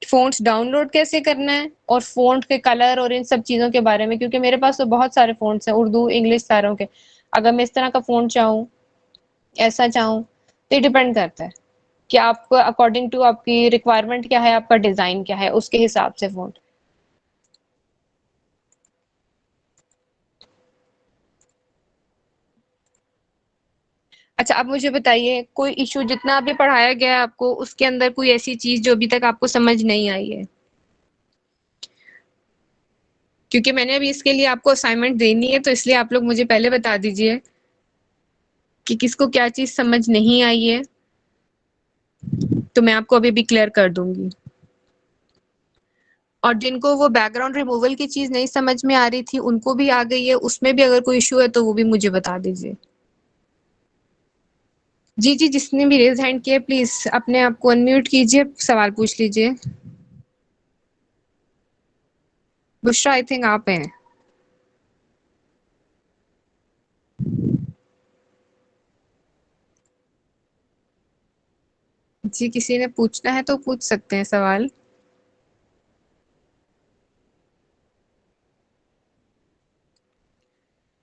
फ़ॉन्ट्स डाउनलोड कैसे करना है और फ़ॉन्ट के कलर और इन सब चीज़ों के बारे में, क्योंकि मेरे पास तो बहुत सारे फ़ॉन्ट्स हैं, उर्दू, इंग्लिश सारों के। अगर मैं इस तरह का फ़ॉन्ट चाहूँ, ऐसा चाहूँ, तो ये डिपेंड करता है कि आपको अकॉर्डिंग टू आपकी रिक्वायरमेंट क्या है, आपका डिज़ाइन क्या है, उसके हिसाब से फ़ॉन्ट। अच्छा, अब मुझे बताइए कोई इश्यू जितना अभी पढ़ाया गया है आपको, उसके अंदर कोई ऐसी चीज़ जो अभी तक आपको समझ नहीं आई है? क्योंकि मैंने अभी इसके लिए आपको असाइनमेंट देनी है, तो इसलिए आप लोग मुझे पहले बता दीजिए कि किसको क्या चीज़ समझ नहीं आई है, तो मैं आपको अभी भी क्लियर कर दूँगी। और जिनको वो बैकग्राउंड रिमूवल की चीज़ नहीं समझ में आ रही थी, उनको भी आ गई है, उसमें भी अगर कोई इश्यू है तो वो भी मुझे बता दीजिए। जी, जी, जिसने भी रेज़ हैंड किया है प्लीज़ अपने आप को अनम्यूट कीजिए, सवाल पूछ लीजिए। बुशरा आई थिंक आप हैं। जी, किसी ने पूछना है तो पूछ सकते हैं सवाल।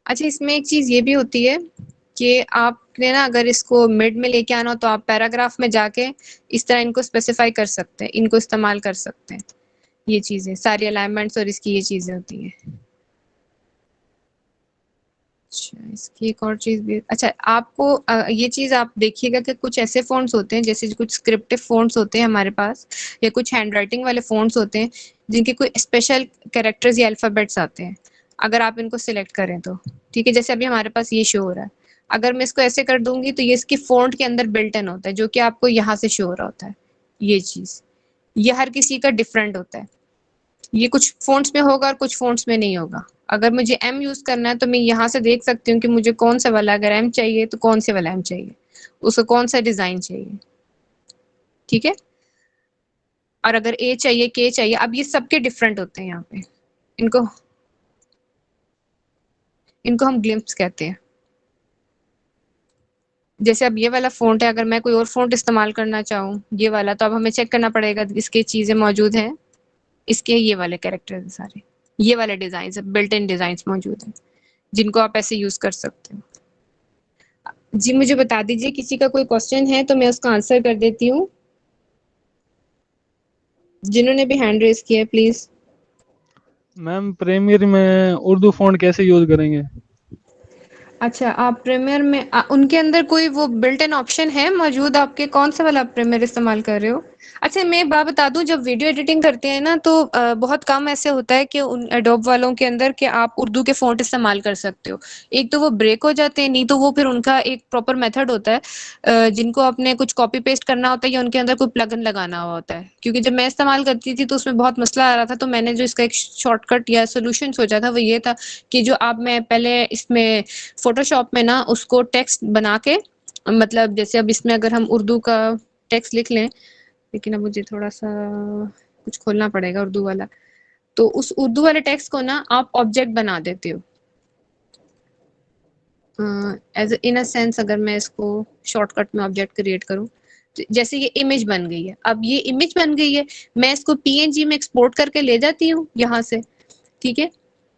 अच्छा, इसमें एक चीज़ ये भी होती है कि आपने ना अगर इसको मिड में लेके आना हो तो आप पैराग्राफ में जाके इस तरह इनको स्पेसिफाई कर सकते हैं, इनको इस्तेमाल कर सकते हैं। ये चीज़ें सारी अलाइनमेंट्स और इसकी ये चीज़ें होती हैं। अच्छा, इसकी एक और चीज़ भी अच्छा आपको ये चीज़ आप देखिएगा कि कुछ ऐसे फ़ॉन्ट्स होते हैं जैसे कुछ स्क्रिप्टिव फ़ॉन्ट्स होते हैं हमारे पास या कुछ हैंडराइटिंग वाले फ़ॉन्ट्स होते हैं जिनके कोई स्पेशल कैरेक्टर्स या अल्फ़ाबेट्स आते हैं। अगर आप इनको सिलेक्ट करें तो, ठीक है? जैसे अभी हमारे पास ये शो हो रहा है। अगर मैं इसको ऐसे कर दूँगी तो ये इसकी फ़ॉन्ट के अंदर बिल्ट इन होता है जो कि आपको यहाँ से शो हो रहा होता है, ये चीज़। ये हर किसी का डिफरेंट होता है। ये कुछ फ़ॉन्ट्स में होगा और कुछ फ़ॉन्ट्स में नहीं होगा। अगर मुझे एम यूज़ करना है तो मैं यहाँ से देख सकती हूँ कि मुझे कौन-सा वाला अगर एम चाहिए तो कौन-से वाला एम चाहिए, उसको कौन-सा डिज़ाइन चाहिए, ठीक है? और अगर ए चाहिए, के चाहिए, अब ये सबके डिफरेंट होते हैं यहाँ पे। इनको इनको हम ग्लिम्प्स कहते हैं। जैसे अब ये वाला फ़ॉन्ट है, अगर मैं कोई और फ़ॉन्ट इस्तेमाल करना चाहूँ, ये वाला, तो अब हमें चेक करना पड़ेगा इसकी चीज़ें मौजूद हैं, इसके ये वाले कैरेक्टर्स हैं सारे, ये वाले डिज़ाइन्स हैं, बिल्ट इन डिज़ाइन्स मौजूद हैं, जिनको आप ऐसे यूज़ कर सकते हो। जी, मुझे बता दीजिए किसी का कोई क्वेश्चन है तो मैं उसका आंसर कर देती हूँ। जिन्होंने भी हैंड रेज़ किया है प्लीज़। मैम प्रीमियर में उर्दू फ़ॉन्ट कैसे यूज़ करेंगे? अच्छा, आप प्रीमियर में उनके अंदर कोई वो बिल्ट इन ऑप्शन है मौजूद आपके? कौन-सा वाला आप प्रीमियर इस्तेमाल कर रहे हो? अच्छा, मैं एक बात बता दूँ, जब वीडियो एडिटिंग करते हैं ना तो बहुत कम ऐसे होता है कि उन एडोब वालों के अंदर कि आप उर्दू के फ़ॉन्ट इस्तेमाल कर सकते हो। एक तो वो ब्रेक हो जाते हैं, नहीं तो वो फिर उनका एक प्रॉपर मेथड होता है जिनको आपने कुछ कॉपी पेस्ट करना होता है या उनके अंदर कोई प्लगइन लगाना हुआ होता है। क्योंकि जब मैं इस्तेमाल करती थी तो उसमें बहुत मसला आ रहा था, तो मैंने जो इसका एक शॉर्टकट या सॉल्यूशन सोचा था वो ये था कि जो आप मैं पहले इसमें फ़ोटोशॉप में ना उसको टेक्स्ट बना के, मतलब जैसे अब इसमें अगर हम उर्दू का टेक्स्ट लिख लें, लेकिन अब मुझे थोड़ा-सा कुछ खोलना पड़ेगा उर्दू वाला। तो उस उर्दू वाले टेक्स्ट को ना आप ऑब्जेक्ट बना देते हो। एज़ इन अ सेंस अगर मैं इसको शॉर्टकट में ऑब्जेक्ट क्रिएट करूँ, तो जैसे ये इमेज बन गई है। अब ये इमेज बन गई है, मैं इसको पीएनजी में एक्सपोर्ट करके ले जाती हूँ यहाँ से, ठीक है?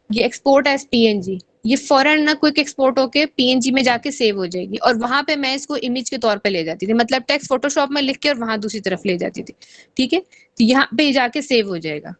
ये एक्सपोर्ट एज़ पीएनजी, ये फ़ौरन ना क्विक एक्सपोर्ट होके पीएनजी में जाके सेव हो जाएगी और वहाँ पे मैं इसको इमेज के तौर पे ले जाती थी। मतलब टेक्स्ट फ़ोटोशॉप में लिख के और वहाँ दूसरी तरफ ले जाती थी, ठीक है? तो यहाँ पे जाके सेव हो जाएगा।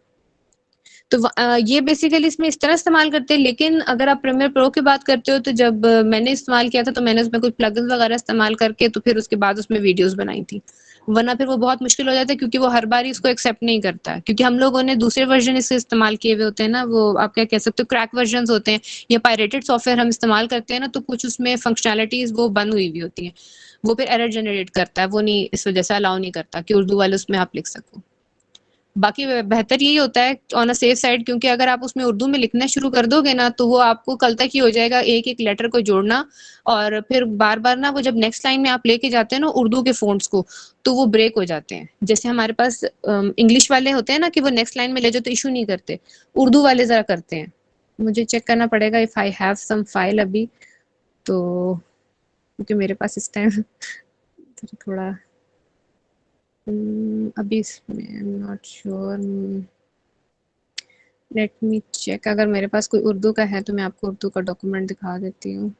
तो ये बेसिकली इसमें इस तरह इस्तेमाल करते हैं, लेकिन अगर आप प्रीमियर प्रो की बात करते हो तो जब मैंने इस्तेमाल किया था तो मैंने उसमें कुछ प्लगइन्स वगैरह इस्तेमाल करके तो फिर उसके बाद उसमें वीडियोज़ बनाई थी। वरना फिर वो बहुत मुश्किल हो जाता है क्योंकि वो हर बार ही इसको एक्सेप्ट नहीं करता है। क्योंकि हम लोगों ने दूसरे वर्ज़न इससे इस्तेमाल किए हुए होते हैं ना, वो आप क्या कह सकते हो क्रैक वर्ज़न्स होते हैं या पायरेटेड सॉफ्टवेयर हम इस्तेमाल करते हैं ना, तो कुछ उसमें फंक्शनैलिटीज़ वो बंद हुई हुई होती हैं। वो फिर एरर जनरेट करता है, वो नहीं, इस वजह से अलाउ नहीं करता कि उर्दू वाले उसमें आप लिख सको। बाकी बेहतर यही होता है ऑन अ सेफ साइड, क्योंकि अगर आप उसमें उर्दू में लिखना शुरू कर दोगे ना तो वो आपको कल तक ही हो जाएगा एक-एक लेटर को जोड़ना, और फिर बार-बार ना वो जब नेक्स्ट लाइन में आप लेके जाते हैं ना उर्दू के फ़ॉन्ट्स को, तो वो ब्रेक हो जाते हैं। जैसे हमारे पास इंग्लिश वाले होते हैं ना कि वो नेक्स्ट लाइन में ले जाओ तो इश्यू नहीं करते, उर्दू वाले ज़रा करते हैं। मुझे चेक करना पड़ेगा if I have some file अभी, तो क्योंकि मेरे पास इस टाइम थोड़ा अभी इसमें I am not sure. Let me check, अगर मेरे पास कोई उर्दू का है तो मैं आपको उर्दू का डॉक्यूमेंट दिखा देती हूँ।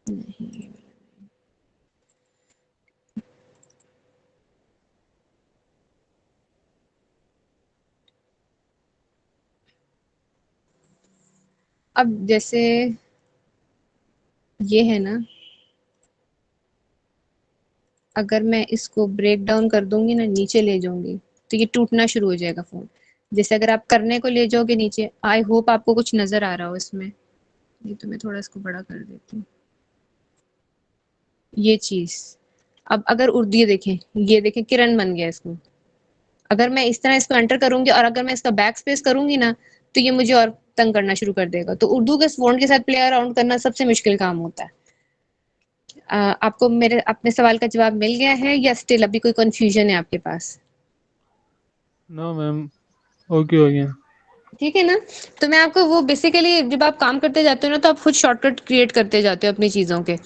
नहीं, अब जैसे ये है ना, अगर मैं इसको ब्रेक डाउन कर दूंगी ना, नीचे ले जाऊंगी तो ये टूटना शुरू हो जाएगा फ़ोन। जैसे अगर आप करने को ले जाओगे नीचे, आई होप आपको कुछ नज़र आ रहा हो इसमें। ये तो मैं थोड़ा इसको बड़ा कर देती हूँ, ये चीज़। अब अगर उर्दू, ये देखें किरण बन गया इसको। अगर मैं इस तरह इसको एंटर करूँगी और अगर मैं इसका बैक स्पेस करूँगी ना, तो ये मुझे और तंग करना शुरू कर देगा। तो उर्दू के फ़ॉन्ट के साथ प्ले अराउंड करना सबसे मुश्किल काम होता है। आपको मेरे अपने सवाल का जवाब मिल गया है या स्टिल अभी कोई कन्फ्यूज़न है आपके पास? नो मैम, ओके हो गया। ठीक है ना? तो मैं आपको वो बेसिकली जब आप काम करते जाते हो ना तो आप खुद शॉर्टकट क्रिएट करते जाते हो अपनी चीज़ों के।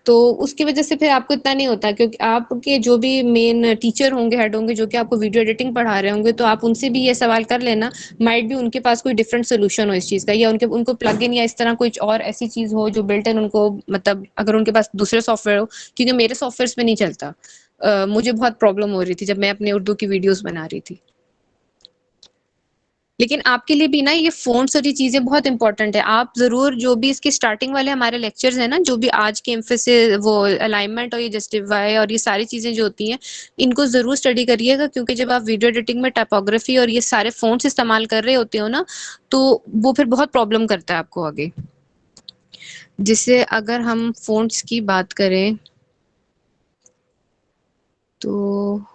तो उसकी वजह से फिर आपको इतना नहीं होता, क्योंकि आपके जो भी मेन टीचर होंगे, हेड होंगे, जो कि आपको वीडियो एडिटिंग पढ़ा रहे होंगे, तो आप उनसे भी ये सवाल कर लेना, माइट भी उनके पास कोई डिफरेंट सोल्यूशन हो इस चीज़ का, या उनको प्लग इन या इस तरह कुछ और ऐसी चीज़ हो जो बिल्ट इन उनको, मतलब अगर उनके पास दूसरे सॉफ्टवेयर हो, क्योंकि मेरे सॉफ्टवेयर्स में नहीं चलता। मुझे बहुत प्रॉब्लम हो रही थी जब मैं अपने उर्दू की वीडियोस बना रही थी। लेकिन आपके लिए भी ना ये फ़ॉन्ट्स और ये चीज़ें बहुत इम्पोर्टेंट है। आप ज़रूर जो भी इसके स्टार्टिंग वाले हमारे लेक्चर्स हैं ना, जो भी आज के एम्फेसिस, वो अलाइनमेंट और ये जस्टिफाई और ये सारी चीज़ें जो होती हैं, इनको ज़रूर स्टडी करिएगा, क्योंकि जब आप वीडियो एडिटिंग में टाइपोग्राफी और ये सारे फ़ॉन्ट्स इस्तेमाल कर रहे होते हो ना, तो वो फिर बहुत प्रॉब्लम करता है आपको आगे। जैसे अगर हम फ़ॉन्ट्स की बात करें, तो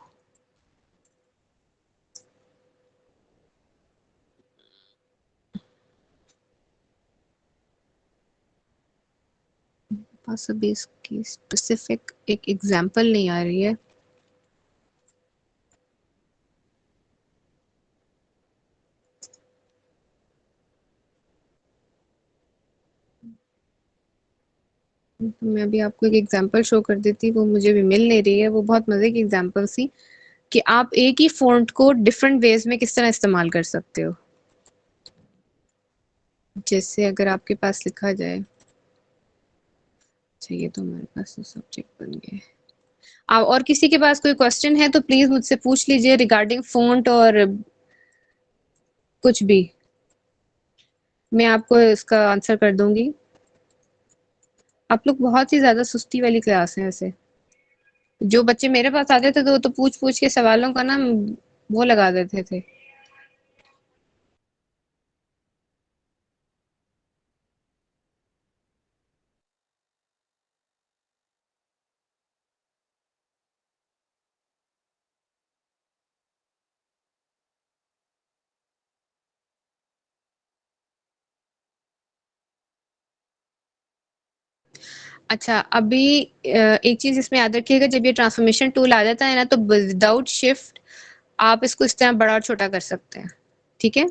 पास अभी इसकी स्पेसिफिक एक एग्जांपल नहीं आ रही है। मैं अभी आपको एक एग्जांपल शो कर देती, वो मुझे भी मिल नहीं रही है। वो बहुत मजे की एग्जांपल थी कि आप एक ही फ़ॉन्ट को डिफरेंट वेज में किस तरह इस्तेमाल कर सकते हो। जैसे अगर आपके पास लिखा जाए, अच्छा ये तो हमारे पास सब्जेक्ट बन गया है। और किसी के पास कोई क्वेश्चन है तो प्लीज मुझसे पूछ लीजिए रिगार्डिंग फ़ॉन्ट और कुछ भी, मैं आपको इसका आंसर कर दूंगी। आप लोग बहुत ही ज्यादा सुस्ती वाली क्लास है ऐसे। जो बच्चे मेरे पास आते थे तो पूछ पूछ के सवालों का ना वो लगा देते थे। अच्छा, अभी एक चीज इसमें याद रखिएगा, जब ये ट्रांसफॉर्मेशन टूल आ जाता है ना, तो विदाउट शिफ्ट आप इसको इस तरह बड़ा और छोटा कर सकते हैं। ठीक है,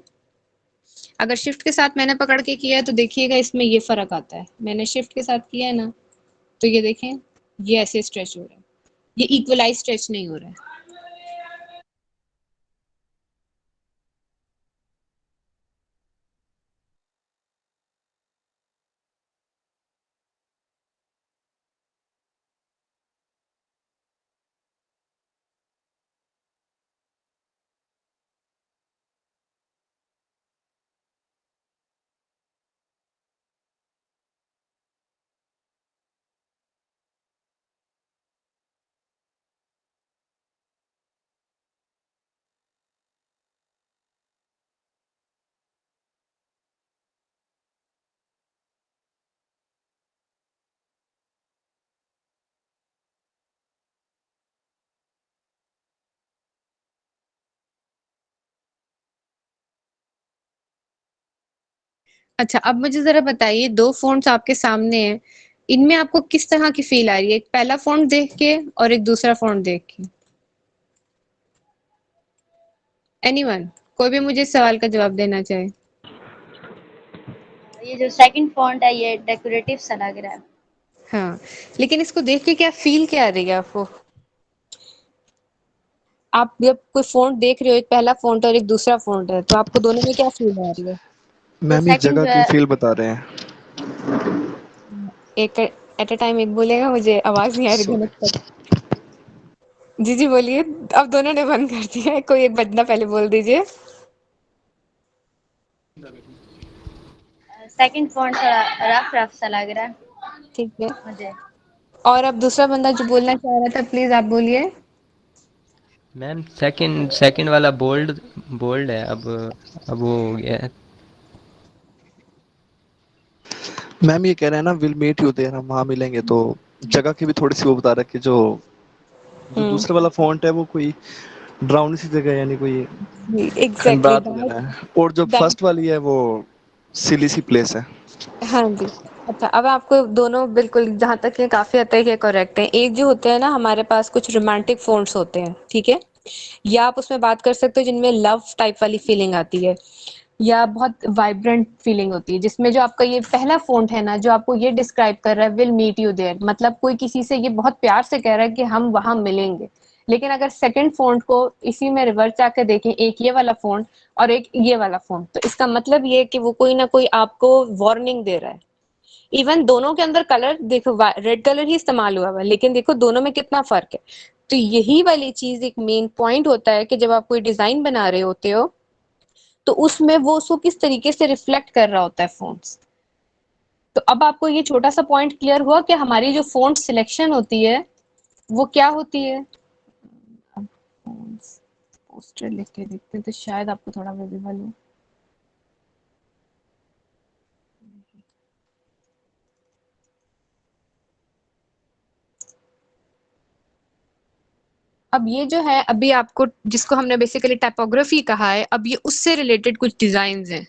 अगर शिफ्ट के साथ मैंने पकड़ के किया है तो देखिएगा इसमें ये फर्क आता है। मैंने शिफ्ट के साथ किया है ना, तो ये देखें, ये ऐसे स्ट्रेच हो रहा है, ये इक्वलाइज स्ट्रेच नहीं हो रहा है। अच्छा, अब मुझे ज़रा बताइए, 2 फ़ॉन्ट्स आपके सामने हैं, इनमें आपको किस तरह की फ़ील आ रही है? एक पहला फ़ॉन्ट देख के और एक दूसरा फ़ॉन्ट देख के? एनीवन? कोई भी मुझे इस सवाल का जवाब देना चाहे? ये जो सेकंड फॉन्ट है ये डेकोरेटिव सा लग रहा है। हाँ, लेकिन इसको देख के क्या फ़ील क्या आ रही है आपको? आप जब कोई फ़ॉन्ट देख रहे हो, एक पहला फ़ॉन्ट और एक दूसरा फ़ॉन्ट है, तो आपको दोनों में क्या फ़ील आ रही है? जो मैम ये सेकंड जगह जो की है फील बता रहे हैं। एक एट अ टाइम एक बोलेगा, मुझे आवाज़ नहीं आ रही धनक तक। जी, जी बोलिए। अब दोनों ने बंद कर दिया है, कोई एक बंदा पहले बोल दीजिए। सेकंड फॉन्ट थोड़ा रफ रफ सा लग रहा है ठीक है। मुझे। और अब दूसरा बंदा जो बोलना चाह रहा था, प्लीज़ आप बोलिए। मैम सेकंड सेकंड वाला बोल्ड बोल्ड है, अब वो हो गया है। मैम ये कह रहे हैं ना विल मीट यू देयर, हम वहां मिलेंगे, तो जगह की भी थोड़ी सी वो बता रखी, जो जो हुँ, दूसरे वाला फॉन्ट है वो कोई ड्राउन सी जगह है, यानी कोई जी, एग्ज़ैक्टली खंडात दैट वगैरह है, और जो दैट फर्स्ट वाली है वो सिली सी प्लेस है। हाँ जी। अच्छा, अब आपको दोनों बिल्कुल जहाँ तक ये काफ़ी हद तक ये करेक्ट हैं। एक जो होते हैं ना, हमारे पास कुछ रोमांटिक फ़ॉन्ट्स होते हैं, ठीक है? या आप उसमें बात कर सकते हो जिनमें लव टाइप वाली फीलिंग आती है। या बहुत वाइब्रेंट फीलिंग होती है, जिसमें जो आपका ये पहला फ़ॉन्ट है ना, जो आपको ये डिस्क्राइब कर रहा है विल मीट यू देयर, मतलब कोई किसी से ये बहुत प्यार से कह रहा है कि हम वहाँ मिलेंगे। लेकिन अगर सेकंड फ़ॉन्ट को इसी में रिवर्स जाके देखें, एक ये वाला फ़ॉन्ट और एक ये वाला फ़ॉन्ट, तो इसका मतलब ये है कि वो कोई ना कोई आपको वार्निंग दे रहा है। इवन दोनों के अंदर कलर देखो, रेड कलर ही इस्तेमाल हुआ है, लेकिन देखो दोनों में कितना फ़र्क है। तो यही वाली चीज़ एक मेन पॉइंट होता है कि जब आप कोई डिज़ाइन बना रहे होते हो, तो उसमें वो उसको किस तरीके से रिफ्लेक्ट कर रहा होता है फ़ॉन्ट्स। तो अब आपको ये छोटा-सा पॉइंट क्लियर हुआ कि हमारी जो फ़ॉन्ट सिलेक्शन होती है, वो क्या होती है? अब फ़ॉन्ट्स पोस्टर लिख के देखते हैं तो शायद आपको थोड़ा विज़िबल हो। अब ये जो है, अभी आपको जिसको हमने बेसिकली टाइपोग्राफी कहा है, अब ये उससे रिलेटेड कुछ डिज़ाइन्स हैं।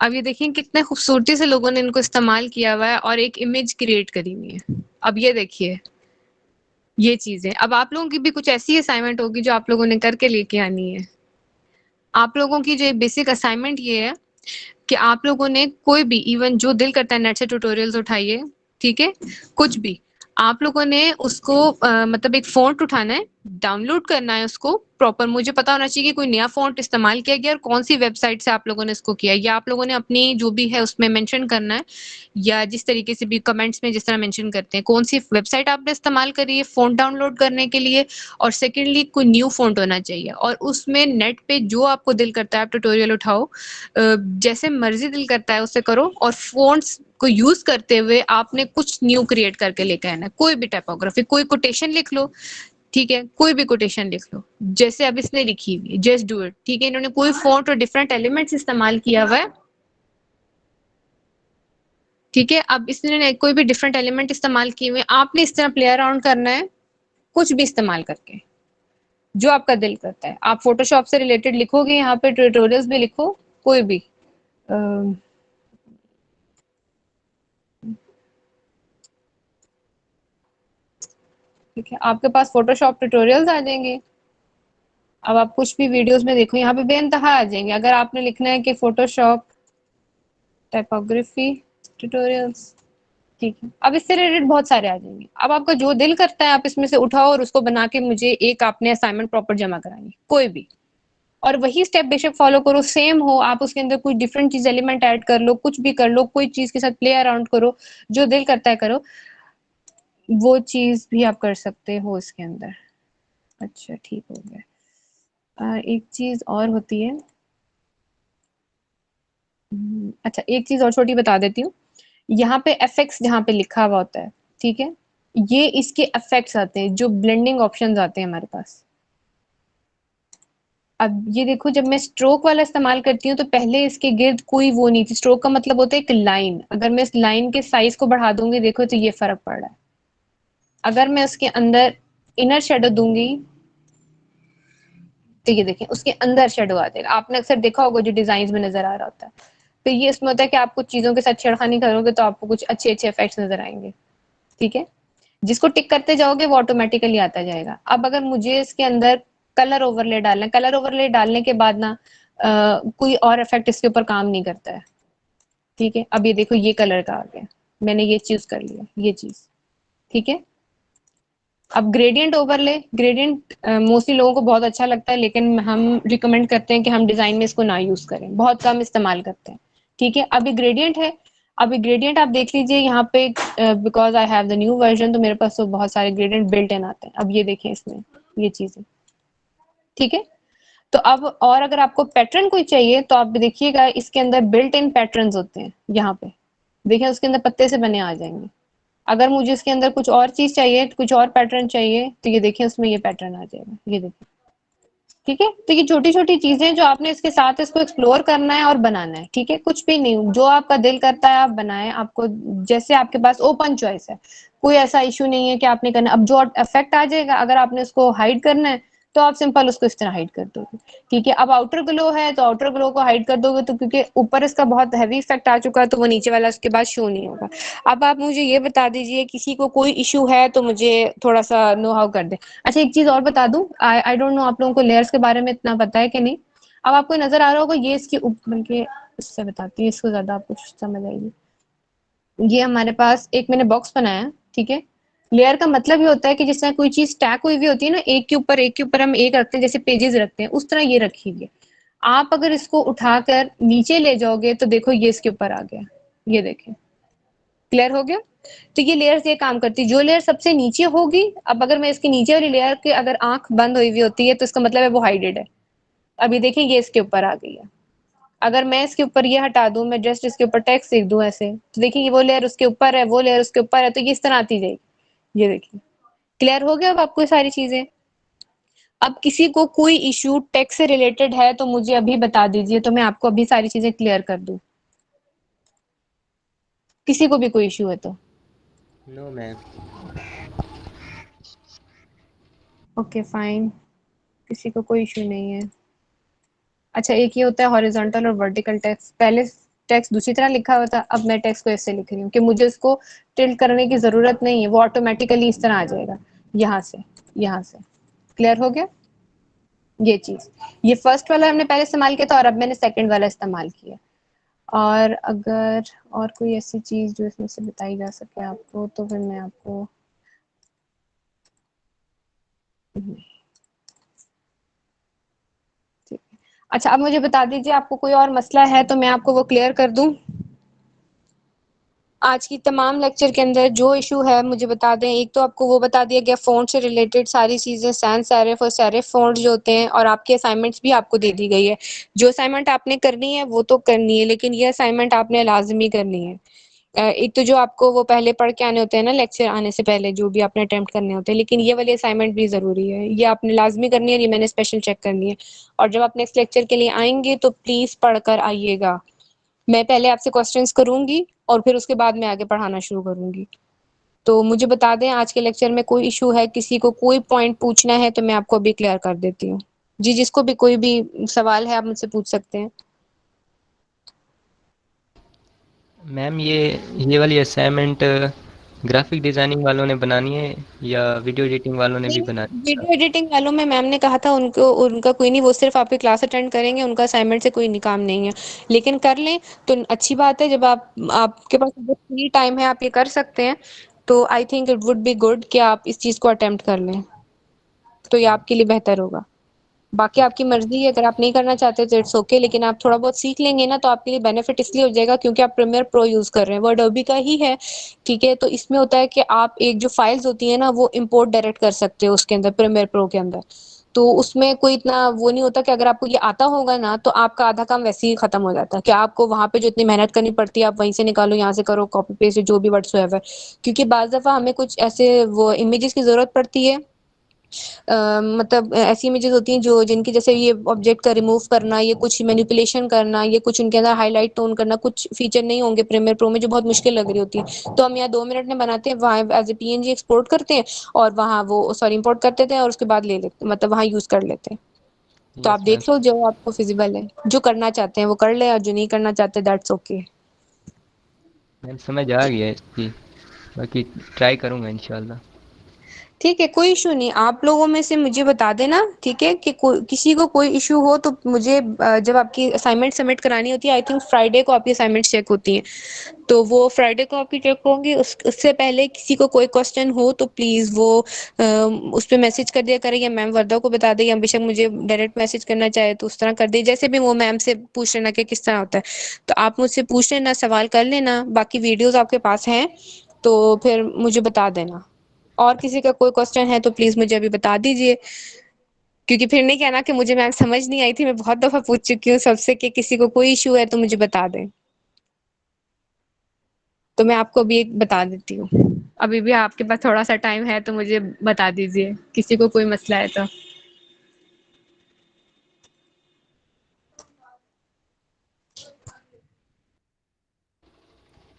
अब ये देखिए कितने खूबसूरती से लोगों ने इनको इस्तेमाल किया हुआ है और एक इमेज क्रिएट करी हुई है। अब ये देखिए, ये चीज़ें। अब आप लोगों की भी कुछ ऐसी असाइनमेंट होगी जो आप लोगों ने करके लेके आनी है। आप लोगों की जो बेसिक असाइनमेंट ये है कि आप लोगों ने कोई भी, इवन जो दिल करता है नेट से ट्यूटोरियल्स उठाइए, ठीक है? कुछ भी। आप लोगों ने उसको मतलब एक फ़ॉन्ट उठाना है, डाउनलोड करना है उसको प्रॉपर, मुझे पता होना चाहिए कि कोई नया फ़ॉन्ट इस्तेमाल किया गया और कौन-सी वेबसाइट से आप लोगों ने इसको किया है, या आप लोगों ने अपनी जो भी है उसमें मेंशन करना है, या जिस तरीके से भी कमेंट्स में जिस तरह मेंशन करते हैं, कौन-सी वेबसाइट आपने इस्तेमाल करी है फ़ॉन्ट डाउनलोड करने के लिए, और सेकंडली कोई न्यू फ़ॉन्ट होना चाहिए, और उसमें नेट पे जो आपको दिल करता है आप ट्यूटोरियल उठाओ, जैसे मर्ज़ी दिल करता है उससे करो, और फ़ॉन्ट्स को यूज़ करते हुए आपने कुछ न्यू क्रिएट करके लेके आना है। कोई भी टाइपोग्राफी, कोई कोटेशन लिख लो, ठीक है? कोई भी कोटेशन लिख लो। जैसे अब इसने लिखी हुई है, जस्ट डू इट, ठीक है? इन्होंने कोई फ़ॉन्ट और डिफरेंट एलिमेंट्स इस्तेमाल किया हुआ है, ठीक है? अब इसने कोई भी डिफरेंट एलिमेंट इस्तेमाल किए हुए हैं, आपने इस तरह प्ले अराउंड करना है, कुछ भी इस्तेमाल करके, जो आपका दिल करता है। आप फ़ोटोशॉप से रिलेटेड लिखोगे, यहाँ पे ट्यूटोरियल्स भी लिखो, कोई भी। अ ठीक है, आपके पास फ़ोटोशॉप ट्यूटोरियल्स आ जाएँगे। अब आप कुछ भी वीडियोज़ में देखो, यहाँ पे बेइंतहा आ जाएँगे। अगर आपने लिखना है कि फ़ोटोशॉप टाइपोग्राफी ट्यूटोरियल्स, ठीक है। अब इससे रिलेटेड बहुत सारे आ जाएँगे। अब आपका जो दिल करता है आप इसमें से उठाओ और उसको बना के मुझे एक आपने असाइनमेंट प्रॉपर जमा करानी है, कोई भी। और वही स्टेप बेशक फॉलो करो, सेम हो, आप उसके अंदर कुछ डिफरेंट चीज़ एलिमेंट ऐड कर लो, कुछ भी कर लो, कोई चीज़ के साथ प्ले अराउंड करो, जो दिल करता है करो। वो चीज़ भी आप कर सकते हो इसके अंदर। अच्छा, ठीक हो गया। एक चीज़ और होती है, अच्छा एक चीज़ और छोटी बता देती हूँ। यहाँ पे एफेक्ट्स जहाँ पे लिखा हुआ होता है, ठीक है? ये इसके इफेक्ट्स आते हैं, जो ब्लेंडिंग ऑप्शंस आते हैं हमारे पास। अब ये देखो, जब मैं स्ट्रोक वाला इस्तेमाल करती हूँ तो पहले इसके गिर्द कोई वो नहीं थी। स्ट्रोक का मतलब होता है एक लाइन। अगर मैं इस लाइन के साइज को बढ़ा दूंगी, देखो तो ये फर्क पड़ रहा है। अगर मैं उसके अंदर इनर शेडो दूंगी, तो ये देखें उसके अंदर शेडो आ जाएगा। आपने अक्सर देखा होगा जो डिजाइन में नजर आ रहा होता है। तो ये इसमें होता है कि आप कुछ चीजों के साथ छेड़खानी करोगे तो आपको कुछ अच्छे अच्छे इफेक्ट्स नजर आएंगे, ठीक है? जिसको टिक करते जाओगे वो ऑटोमेटिकली आता जाएगा। अब अगर मुझे इसके अंदर कलर ओवरले डालना है, कलर ओवरले डालने के बाद ना कोई और इफेक्ट इसके ऊपर काम नहीं करता है, ठीक है? अब ये देखो ये कलर का आ गया, मैंने ये चूज कर लिया, ये चीज, ठीक है? अब ग्रेडियंट ओवरले, ग्रेडियंट मोस्टली लोगों को बहुत अच्छा लगता है, लेकिन हम रिकमेंड करते हैं कि हम डिजाइन में इसको ना यूज करें, बहुत कम इस्तेमाल करते हैं, ठीक है? अभी ग्रेडियंट है, अभी ग्रेडियंट आप देख लीजिए यहाँ पे, because I have the new version, तो मेरे पास तो बहुत सारे ग्रेडियंट बिल्ट इन आते हैं। अब ये देखें इसमें ये चीजें, ठीक है? तो अब और अगर आपको पैटर्न कोई चाहिए तो आप देखिएगा इसके अंदर बिल्ट इन पैटर्न्स होते हैं, यहाँ पे देखिए उसके अंदर पत्ते से बने आ जाएंगे। अगर मुझे इसके अंदर कुछ और चीज चाहिए, कुछ और पैटर्न चाहिए, तो ये देखिए उसमें ये पैटर्न आ जाएगा, ये देखिए, ठीक है? तो ये छोटी छोटी चीजें जो आपने इसके साथ इसको एक्सप्लोर करना है और बनाना है, ठीक है? कुछ भी नहीं, जो आपका दिल करता है आप बनाएं, आपको जैसे आपके पास ओपन चॉइस है, कोई ऐसा इशू नहीं है कि आपने करना। अब जो इफेक्ट आ जाएगा, अगर आपने उसको हाइड करना है तो आप सिंपल उसको इस तरह हाइड कर दोगे, ठीक है? अब आउटर ग्लो है तो आउटर ग्लो को हाइड कर दोगे, तो क्योंकि ऊपर इसका बहुत हैवी इफेक्ट आ चुका है तो वो नीचे वाला उसके बाद शो नहीं होगा। अब आप मुझे ये बता दीजिए, किसी को कोई इशू है तो मुझे थोड़ा सा नो हाउ कर दे। अच्छा एक चीज और बता दूं, आई डोंट नो आप लोगों को लेयर्स के बारे में इतना पता है कि नहीं। अब आपको नजर आ रहा होगा ये इसके ऊपर, बल्कि इससे बताती हूँ, इसको ज्यादा आपको समझ आएगी। ये हमारे पास एक मैंने बॉक्स बनाया, ठीक है। लेयर का मतलब ये होता है कि जिस तरह कोई चीज स्टैक हुई होती है ना, एक के ऊपर हम एक रखते हैं, जैसे पेजेस रखते हैं, उस तरह ये रखी हुई है। आप अगर इसको उठाकर नीचे ले जाओगे तो देखो ये इसके ऊपर आ गया, ये देखें। क्लियर हो गया? तो ये लेयर्स ये काम करती है। जो लेयर सबसे नीचे होगी, अब अगर मैं इसके नीचे वाली लेयर के अगर आंख बंद हुई हुई होती है तो इसका मतलब है वो हाइडेड है। अभी देखिए ये इसके ऊपर आ गई है। अगर मैं इसके ऊपर ये हटा दूं, मैं जस्ट इसके ऊपर टेक्स्ट लिख दूं ऐसे, तो देखिए वो लेयर उसके ऊपर है, वो लेयर उसके ऊपर है, तो ये इस तरह आती जाएगी। ये देखिए, क्लियर हो गया अब आपको ये सारी चीजें? अब किसी को कोई इशू टेक्स्ट से रिलेटेड है तो मुझे अभी बता दीजिए, तो मैं आपको अभी सारी चीजें क्लियर कर दूं। किसी को भी कोई इशू है तो? No ma'am. ओके फाइन, किसी को कोई इशू नहीं है। अच्छा, एक ये होता है हॉरिजॉन्टल और वर्टिकल टेक्स्ट। पहले टेक्स्ट दूसरी तरह लिखा हुआ था, अब मैं टेक्स्ट को ऐसे लिख रही हूँ कि मुझे उसको टिल्ट करने की जरूरत नहीं है, वो ऑटोमेटिकली इस तरह आ जाएगा, यहाँ से यहाँ से। क्लियर हो गया ये चीज? ये फर्स्ट वाला हमने पहले इस्तेमाल किया था और अब मैंने सेकंड वाला इस्तेमाल किया। और अगर और कोई ऐसी चीज जो इसमें से बताई जा सके आपको, तो फिर मैं आपको ठीक है। अच्छा, अब मुझे बता दीजिए आपको कोई और मसला है तो मैं आपको वो क्लियर कर दूं। आज की तमाम लेक्चर के अंदर जो इशू है मुझे बता दें। एक तो आपको वो बता दिया गया फ़ॉन्ट से रिलेटेड सारी चीज़ें, सैंस सेरिफ और सेरिफ फ़ॉन्ट जो होते हैं, और आपकी असाइनमेंट्स भी आपको दे दी गई है। जो असाइनमेंट आपने करनी है वो तो करनी है, लेकिन ये असाइनमेंट आपने लाजमी करनी है। एक तो जो आपको वो पहले पढ़ के आने होते हैं ना लेक्चर आने से पहले, जो भी आपने अटेम्प्ट करने होते हैं, लेकिन ये वाली असाइनमेंट भी ज़रूरी है। ये आपने लाजमी करनी है, ये मैंने स्पेशल चेक करनी है। और जब आप नेक्स्ट लेक्चर के लिए आएंगे तो प्लीज़ पढ़ कर आइएगा। मैं पहले आपसे क्वेश्चंस करूंगी और फिर उसके बाद मैं आगे पढ़ाना शुरू करूंगी। तो मुझे बता दें आज के लेक्चर में कोई इशू है, किसी को कोई पॉइंट पूछना है तो मैं आपको अभी क्लियर कर देती हूँ। जी, जिसको भी कोई भी सवाल है आप मुझसे पूछ सकते हैं। मैम ये वाली असाइनमेंट ग्राफिक डिजाइनिंग वालों ने बनानी है या वीडियो एडिटिंग वालों ने भी नहीं, बनानी है? वीडियो एडिटिंग वालों में मैम ने कहा था उनको, उनका कोई नहीं, वो सिर्फ आपकी क्लास अटेंड करेंगे, उनका असाइनमेंट से कोई काम नहीं है। लेकिन कर लें तो अच्छी बात है, जब आपके पास फ्री टाइम है आप ये कर सकते हैं, तो I think it would be good कि आप इस चीज़ को अटेम्प्ट कर लें, तो ये आपके लिए बेहतर होगा। बाकी आपकी मर्जी है, अगर आप नहीं करना चाहते तो इट्स ओके, लेकिन आप थोड़ा बहुत सीख लेंगे ना तो आपके लिए बेनिफिट इसलिए हो जाएगा क्योंकि आप प्रीमियर प्रो यूज कर रहे हैं, वो अडोबी का ही है, ठीक है। तो इसमें होता है कि आप एक जो फाइल्स होती है ना वो इंपोर्ट डायरेक्ट कर सकते हो उसके अंदर, प्रीमियर प्रो के अंदर। तो उसमें कोई इतना वो नहीं होता कि अगर आपको ये आता होगा ना तो आपका आधा काम वैसे ही खत्म हो जाता है, कि आपको वहां पे जो इतनी मेहनत करनी पड़ती है आप वहीं से निकालो, यहाँ से करो, कॉपी पेस्ट जो भी व्हाट्सएवर। क्योंकि बाज दफा हमें कुछ ऐसे वो इमेजेस की जरूरत पड़ती है, मतलब ऐसी इमेजेस होती हैं जो जिनकी जैसे ये ऑब्जेक्ट का रिमूव करना, ये कुछ मैनिपुलेशन करना, ये कुछ उनके अंदर हाईलाइट टोन करना, कुछ फीचर नहीं होंगे प्रीमियर प्रो में जो बहुत मुश्किल लग रही होती है, तो हम यहाँ 2 मिनट में बनाते हैं, वहाँ एज ए पीएनजी एक्सपोर्ट करते हैं और वहाँ वो सॉरी इंपोर्ट कर देते हैं और उसके बाद ले लेते, मतलब वहाँ यूज कर लेते हैं। तो आप यस मैम। देख लो जो आपको फिजिबल है, जो करना चाहते हैं वो कर ले और जो नहीं करना चाहते दैट्स ओके। मैम समझ आ गया है इसकी, बाकी ट्राई करूँगा इंशाल्लाह। ठीक है, कोई इशू नहीं। आप लोगों में से मुझे बता देना, ठीक है, कि किसी को कोई इशू हो तो मुझे जब आपकी असाइनमेंट सबमिट करानी होती है, आई थिंक फ्राइडे को आपकी असाइनमेंट चेक होती है, तो वो फ्राइडे को आपकी चेक होंगी। उससे पहले किसी को कोई क्वेश्चन हो तो प्लीज़ वो उस पर मैसेज कर दिया करें, या मैम वर्दा को बता दें, या बेशक मुझे डायरेक्ट मैसेज करना चाहे तो उस तरह कर दे, जैसे भी वो मैम से पूछ लेना कि किस तरह होता है। तो आप मुझसे पूछ लेना, सवाल कर लेना, बाकी वीडियोज़ आपके पास हैं तो फिर मुझे बता देना। और किसी का कोई क्वेश्चन है तो प्लीज मुझे अभी बता दीजिए, क्योंकि फिर नहीं कहना कि मुझे मैम समझ नहीं आई थी। मैं बहुत दफा पूछ चुकी हूँ सबसे कि किसी को कोई इशू है तो मुझे बता दें। तो मैं आपको अभी एक बता देती हूँ, अभी भी आपके पास थोड़ा सा टाइम है तो मुझे बता दीजिए किसी को कोई मसला है तो।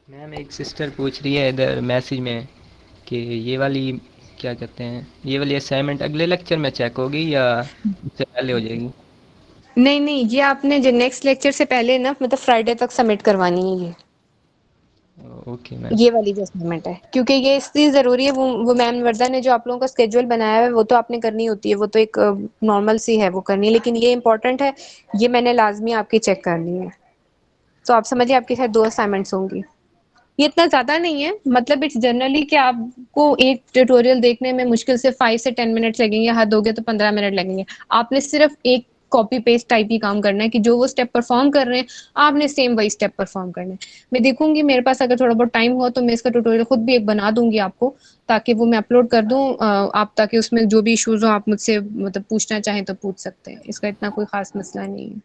मैम एक सिस्टर पूछ रही है इधर मैसेज में कि ये वाली क्या कहते हैं, ये वाली असाइनमेंट अगले लेक्चर में चेक होगी या उससे पहले हो जाएगी? नहीं नहीं, ये आपने जो नेक्स्ट लेक्चर से पहले ना, मतलब फ्राइडे तक सबमिट करवानी है ये। Okay ma'am. ये वाली जो असाइनमेंट है, क्योंकि ये इसलिए ज़रूरी है, वो मैम वर्दा ने जो आप लोगों का स्केड्यूल बनाया है वो तो आपने करनी होती है, वो तो एक नॉर्मल सी है वो करनी, लेकिन ये इम्पोर्टेंट है, ये मैंने लाजमी आपकी चेक करनी है। तो आप समझिए आपके साथ 2 असाइनमेंट्स होंगी। ये इतना ज़्यादा नहीं है, मतलब इट्स जनरली कि आपको एक ट्यूटोरियल देखने में मुश्किल से 5 से 10 मिनट्स लगेंगे, हद हो गया तो 15 मिनट लगेंगे। आपने सिर्फ एक कॉपी पेस्ट टाइप ही काम करना है कि जो वो स्टेप परफॉर्म कर रहे हैं, आपने सेम वही स्टेप परफॉर्म करना है। मैं देखूंगी मेरे पास अगर थोड़ा बहुत टाइम हो तो मैं इसका ट्यूटोरियल खुद भी एक बना दूंगी आपको, ताकि वो मैं अपलोड कर दूं, आप ताकि उसमें जो भी इश्यूज हो आप मुझसे मतलब पूछना चाहें तो पूछ सकते हैं, इसका इतना कोई खास मसला नहीं है।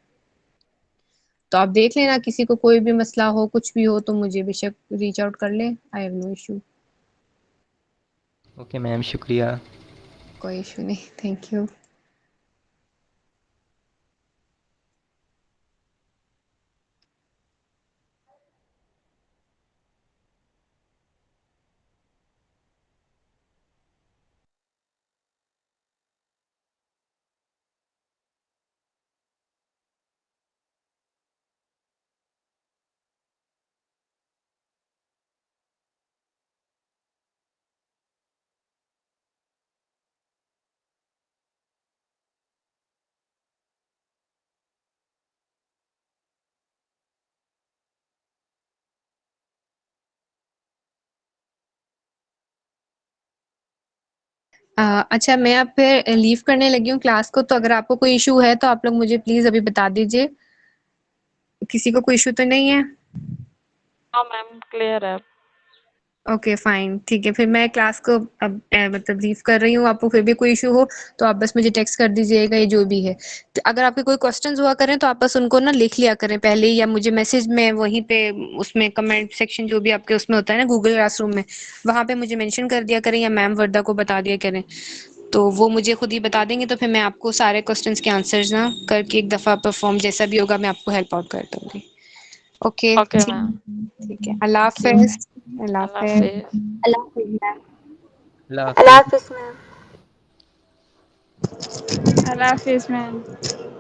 तो आप देख लेना, किसी को कोई भी मसला हो कुछ भी हो तो मुझे बेशक रीच आउट कर ले, I have no issue. Okay ma'am, शुक्रिया। कोई इशू नहीं, थैंक यू। अच्छा, मैं अब फिर लीव करने लगी हूँ क्लास को, तो अगर आपको कोई इशू है तो आप लोग मुझे प्लीज अभी बता दीजिए। किसी को कोई इशू तो नहीं है? हाँ मैम, क्लियर है। ओके फाइन, ठीक है, फिर मैं क्लास को अब मतलब लीव कर रही हूँ। आपको फिर भी कोई इशू हो तो आप बस मुझे टेक्स्ट कर दीजिएगा, ये जो भी है। तो अगर आपके कोई क्वेश्चंस हुआ करें तो आप बस उनको ना लिख लिया करें पहले ही, या मुझे मैसेज में वहीं पे उसमें कमेंट सेक्शन जो भी आपके उसमें होता है ना गूगल क्लासरूम में, वहाँ पे मुझे मेंशन कर दिया करें या मैम वर्दा को बता दिया करें, तो वो मुझे खुद ही बता देंगे, तो फिर मैं आपको सारे क्वेश्चंस के आंसर्स ना करके एक दफ़ा परफॉर्म जैसा भी होगा मैं आपको हेल्प आउट कर दूंगी। ओके ओके मैम, ठीक है, अल्लाह थैंक यू। हाफिज। अल्लाह अल्लाह हाफिज। हाफिज। अल्लाह हाफिज मैम। अल्लाह अल्लाह हाफिज। हाफिज मैम। अल्लाह हाफिज मैम।